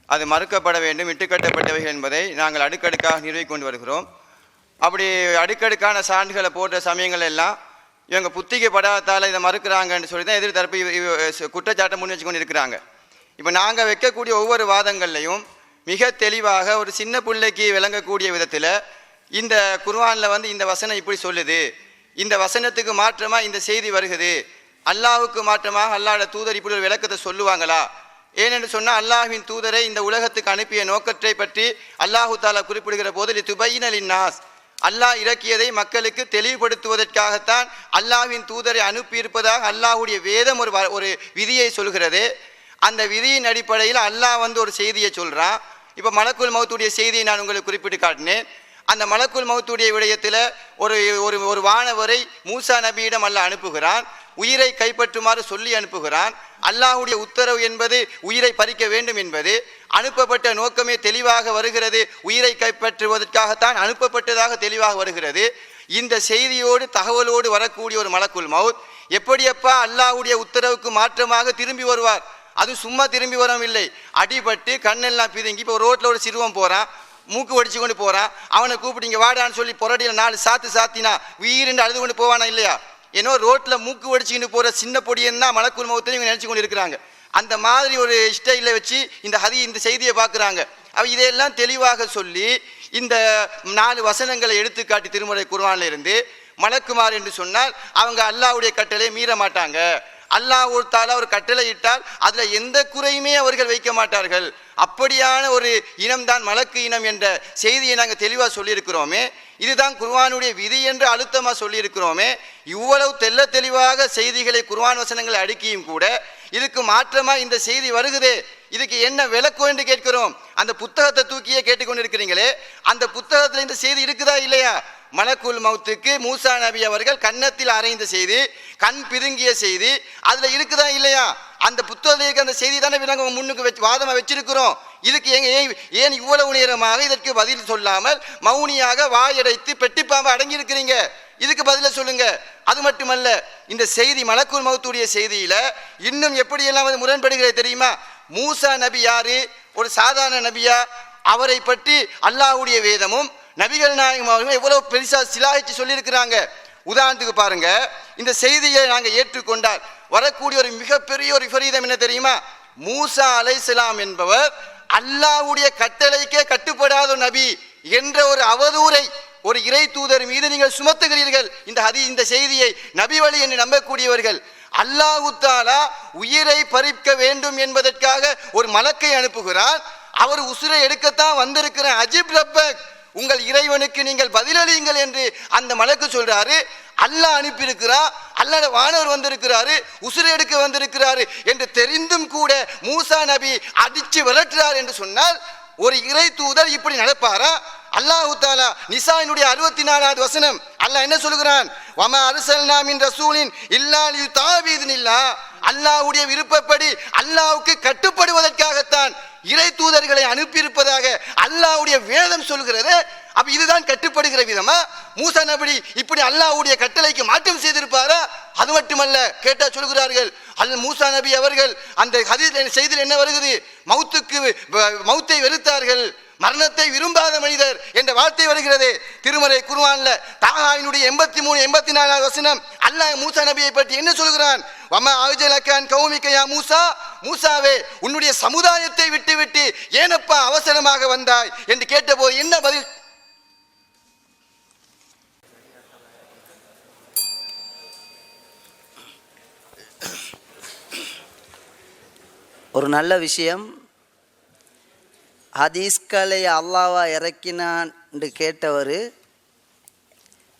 அது மறுக்கப்பட வேண்டும், இட்டுக்கட்டப்பட்டவைகள் என்பதை நாங்கள் அடுக்கடுக்காக நிறுவிக் கொண்டு வருகிறோம். அப்படி அடுக்கடுக்கான சான்றுகளை போட்ட சமயங்கள் எல்லாம் இவங்க புத்திக்கு படாதால் இதை மறுக்கிறாங்கன்னு சொல்லி தான் எதிர்த்தரப்பு குற்றச்சாட்டை முன் வச்சு கொண்டு இருக்கிறாங்க. இப்போ நாங்கள் வைக்கக்கூடிய ஒவ்வொரு வாதங்கள்லையும் மிக தெளிவாக ஒரு சின்ன பிள்ளைக்கு விளங்கக்கூடிய விதத்தில் இந்த குர்ஆனில் இந்த வசனம் இப்படி சொல்லுது, இந்த வசனத்துக்கு மாற்றமாக இந்த செய்தி வருகுது, அல்லாஹ்வுக்கு மாற்றமாக அல்லாஹ்வோட தூதர் இப்படி ஒரு விளக்கத்தை சொல்லுவாங்களா? ஏனென்று சொன்னால் அல்லாஹ்வின் தூதரை இந்த உலகத்துக்கு அனுப்பிய நோக்கத்தை பற்றி அல்லாஹு தாலா குறிப்பிடுகிற போது துபையின லின்னாஸ், அல்லாஹ் இறக்கியதை மக்களுக்கு தெளிவுபடுத்துவதற்காகத்தான் அல்லாஹ்வின் தூதரை அனுப்பியிருப்பதாக அல்லாஹ்வுடைய வேதம் ஒரு விதியை சொல்கிறது. அந்த விதியின் அடிப்படையில் அல்லாஹ் ஒரு செய்தியை சொல்கிறான். இப்போ மலக்குல் மௌத்துடைய செய்தியை நான் உங்களுக்கு குறிப்பிட்டு காட்டினேன். அந்த மலக்குல் மௌத்துடைய விடயத்தில் ஒரு வானவரை மூசா நபியிடம் அல்லாஹ் அனுப்புகிறான், உயிரை கைப்பற்றுமாறு சொல்லி அனுப்புகிறான். அல்லாஹ்வுடைய உத்தரவு என்பது உயிரை பறிக்க வேண்டும் என்பது, அனுப்பப்பட்ட நோக்கமே தெளிவாக வருகிறது, உயிரை கைப்பற்றுவதற்காகத்தான் அனுப்பப்பட்டதாக தெளிவாக வருகிறது. இந்த செய்தியோடு தகவலோடு வரக்கூடிய ஒரு மலக்குல் மௌத் எப்படியப்பா அல்லாஹ்வுடைய உத்தரவுக்கு மாற்றமாக திரும்பி வருவார்? அது சும்மா திரும்பி வரவில்லை, அடிபட்டு கண்ணெல்லாம் பிதுங்கி. இப்போ ரோட்டில் ஒரு சிறுவன் போகிறான், மூக்கு வடிச்சு கொண்டு போகிறான், அவனை கூப்பிட்டு இங்கே வாடான்னு சொல்லி புரடியில் 4 சாத்தினா உயிரின்று அழுது கொண்டு போவானா இல்லையா? ஏன்னோ ரோட்டில் மூக்கு வடிச்சுக்கிட்டு போகிற சின்ன பொடியன்னு தான் மலக்குல் மௌத்தை இவங்க நினச்சி கொண்டு இருக்கிறாங்க. அந்த மாதிரி ஒரு ஸ்டைலில் வச்சு இந்த செய்தியை பார்க்குறாங்க. இதையெல்லாம் தெளிவாக சொல்லி இந்த 4 வசனங்களை எடுத்துக்காட்டி திருமறை குர்ஆனில் இருந்து மலக்குமார் என்று சொன்னால் அவங்க அல்லாஹ்வுடைய கட்டளை மீற மாட்டாங்க, அல்லாஹ் தாலா ஒரு கட்டளை இட்டால் அதுல எந்த குறையுமே அவர்கள் வைக்க மாட்டார்கள். அப்படியான ஒரு இனம்தான் மலக்கு இனம் என்ற செய்தியை நாங்கள் தெளிவாக சொல்லியிருக்கிறோமே. இதுதான் குர்ஆனுடைய விதி என்று அழுத்தமாக சொல்லியிருக்கிறோமே. இவ்வளவு தெள்ள தெளிவாக செய்திகளை குர்ஆன் வசனங்களை அடுக்கியும் கூட இதுக்கு மாற்றமா இந்த செய்தி வருகுதே, இதுக்கு என்ன விளக்கம் என்று கேட்கிறோம். அந்த புத்தகத்தை தூக்கியே கேட்டுக்கொண்டிருக்கிறீங்களே, அந்த புத்தகத்தில் இந்த செய்தி இருக்குதா இல்லையா? மலக்குல் மௌத்துக்கு மூசா நபி அவர்கள் கன்னத்தில் அறைந்த செய்தி, கண் பிதுங்கிய செய்தி அதுல இருக்குதா இல்லையா? அந்த புத்தகத்துக்கு அந்த செய்தி தானே நாங்கள் முன்னுக்கு வாதமா வச்சிருக்கிறோம். இதுக்கு ஏன் இவ்வளவு நேரமாக இதற்கு பதில் சொல்லாமல் மௌனியாக வாயடைத்து பெட்டிப்பாம்பு அடங்கி இருக்கிறீங்க? இதுக்கு பதில சொல்லுங்க. அது மட்டுமல்ல, இந்த செய்தி மலக்குல் மௌத்துடைய செய்தியில இன்னும் எப்படியெல்லாம் அது முரண்படுகிறது தெரியுமா? மூசா நபி யாரு? ஒரு சாதாரண நபியா? அவரை பற்றி அல்லாஹ்வுடைய வேதமும் நபிகள் நாயகம் அவர்கள் எவ்வளவு பெருசா சிலாகிச்சு சொல்லியிருக்கிறாங்க. உதாரணத்துக்கு பாருங்க, இந்த செய்தியை நாங்கள் ஏற்றுக்கொண்டால் வரக்கூடிய ஒரு மிகப்பெரிய ஒரு விபரீதம் என்ன தெரியுமா? மூசா அலைஹிஸ்ஸலாம் என்பவர் அல்லாஹ்வுடைய கட்டளைக்கே கட்டுப்படாத ஒரு நபி என்ற ஒரு அவதூறை ஒரு இறை தூதர் மீது நீங்கள் சுமத்துகிறீர்கள். இந்த செய்தியை நபி வழி என்று நம்பக்கூடியவர்கள் அல்லாஹ் தஆலா உயிரை பறிக்க வேண்டும் என்பதற்காக ஒரு மலக்கை அனுப்புகிறார். அவர் உசுரை எடுக்கத்தான் வந்திருக்கிற அஜிப் ரப்பக், உங்கள் இறைவனுக்கு நீங்கள் பதிலளியுங்கள் என்று அந்த மலக்கு சொல்றாரு. அல்லாஹ் அனுப்பியிருக்கிறார், அல்லாஹ் வானவர் வந்திருக்கிறாரு, உசுரை எடுக்க வந்திருக்கிறாரு என்று தெரிந்தும் கூட மூசா நபி அடிச்சு விரட்டுறார் என்று சொன்னால் ஒரு இறை தூதர் இப்படி நடப்பாரா? அல்லாஹ் தஆலா நிசாயினுடைய 64வது வசனம் அல்லாஹ் என்ன சொல்கிறான்? வமா அர்சல்னா மின் ரசூலின் இல்லா லியுதா பிஇذنில்லாஹ், அல்லாஹ்வுடைய விருப்பப்படி அல்லாஹ்வுக்கு கட்டுப்படுவதற்காகத்தான் இறை தூதர்களை அனுப்பியிருப்பதாக அல்லாஹ்வுடைய வேதம் சொல்கிறது. அப்ப இதுதான் கட்டுப்படுகிற விதமா? மூசா நபி இப்படி அல்லாஹ்வுடைய கட்டளைக்கு மாற்றம் செய்திருப்பாரா? அது மட்டுமல்ல, கேட்டா சொல்கிறார்கள் மூசா நபி அவர்கள் அந்த ஹதீஸ் செய்தியில் என்ன வருகிறது? மௌத்தை வெறுத்தார்கள், மரணத்தை விரும்பாத மனிதர் என்ற வார்த்தை வருகிறது திருமறை குர்ஆன்ல. தாஹாவினுடைய 83 84 வசனம் அல்லாஹ் மூசா நபியை பற்றி என்ன சொல்கிறான்? வமா அஜலகன் கௌமிக யா மூசா, மூசாவே உன்னுடைய சமுதாயத்தை விட்டு ஏனப்பா அவசரமாக வந்தாய் என்று கேட்டபோது என்ன பதில்? ஒரு நல்ல விஷயம். ஹதீஸ்களை அல்லாஹ்வா இறக்கினான் என்று கேட்டவர்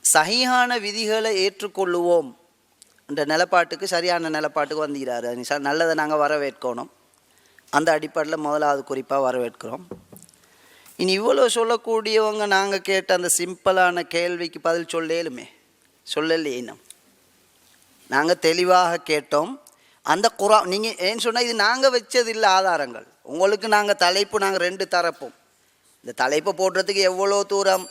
சஹீஹான விதிகளை ஏற்றுக்கொள்ளுவோம் என்ற நிலப்பாட்டுக்கு, சரியான நிலப்பாட்டுக்கு வந்துகிறாரு. நல்லதை நாங்கள் வரவேற்கணும். அந்த அடிப்படையில் முதலாவது குறிப்பாக வரவேற்கிறோம். இனி இவ்வளோ சொல்லக்கூடியவங்க நாங்கள் கேட்ட அந்த சிம்பிளான கேள்விக்கு பதில் சொல்லலையே. நாங்கள் தெளிவாக கேட்டோம். அந்த குர்ஆன் நீங்கள் ஏன்னு சொன்னால் இது நாங்கள் வச்சது இல்லை ஆதாரங்கள். உங்களுக்கு நாங்கள் தலைப்பு 2 தரப்போம். இந்த தலைப்பை போடுறதுக்கு எவ்வளோ தூரம்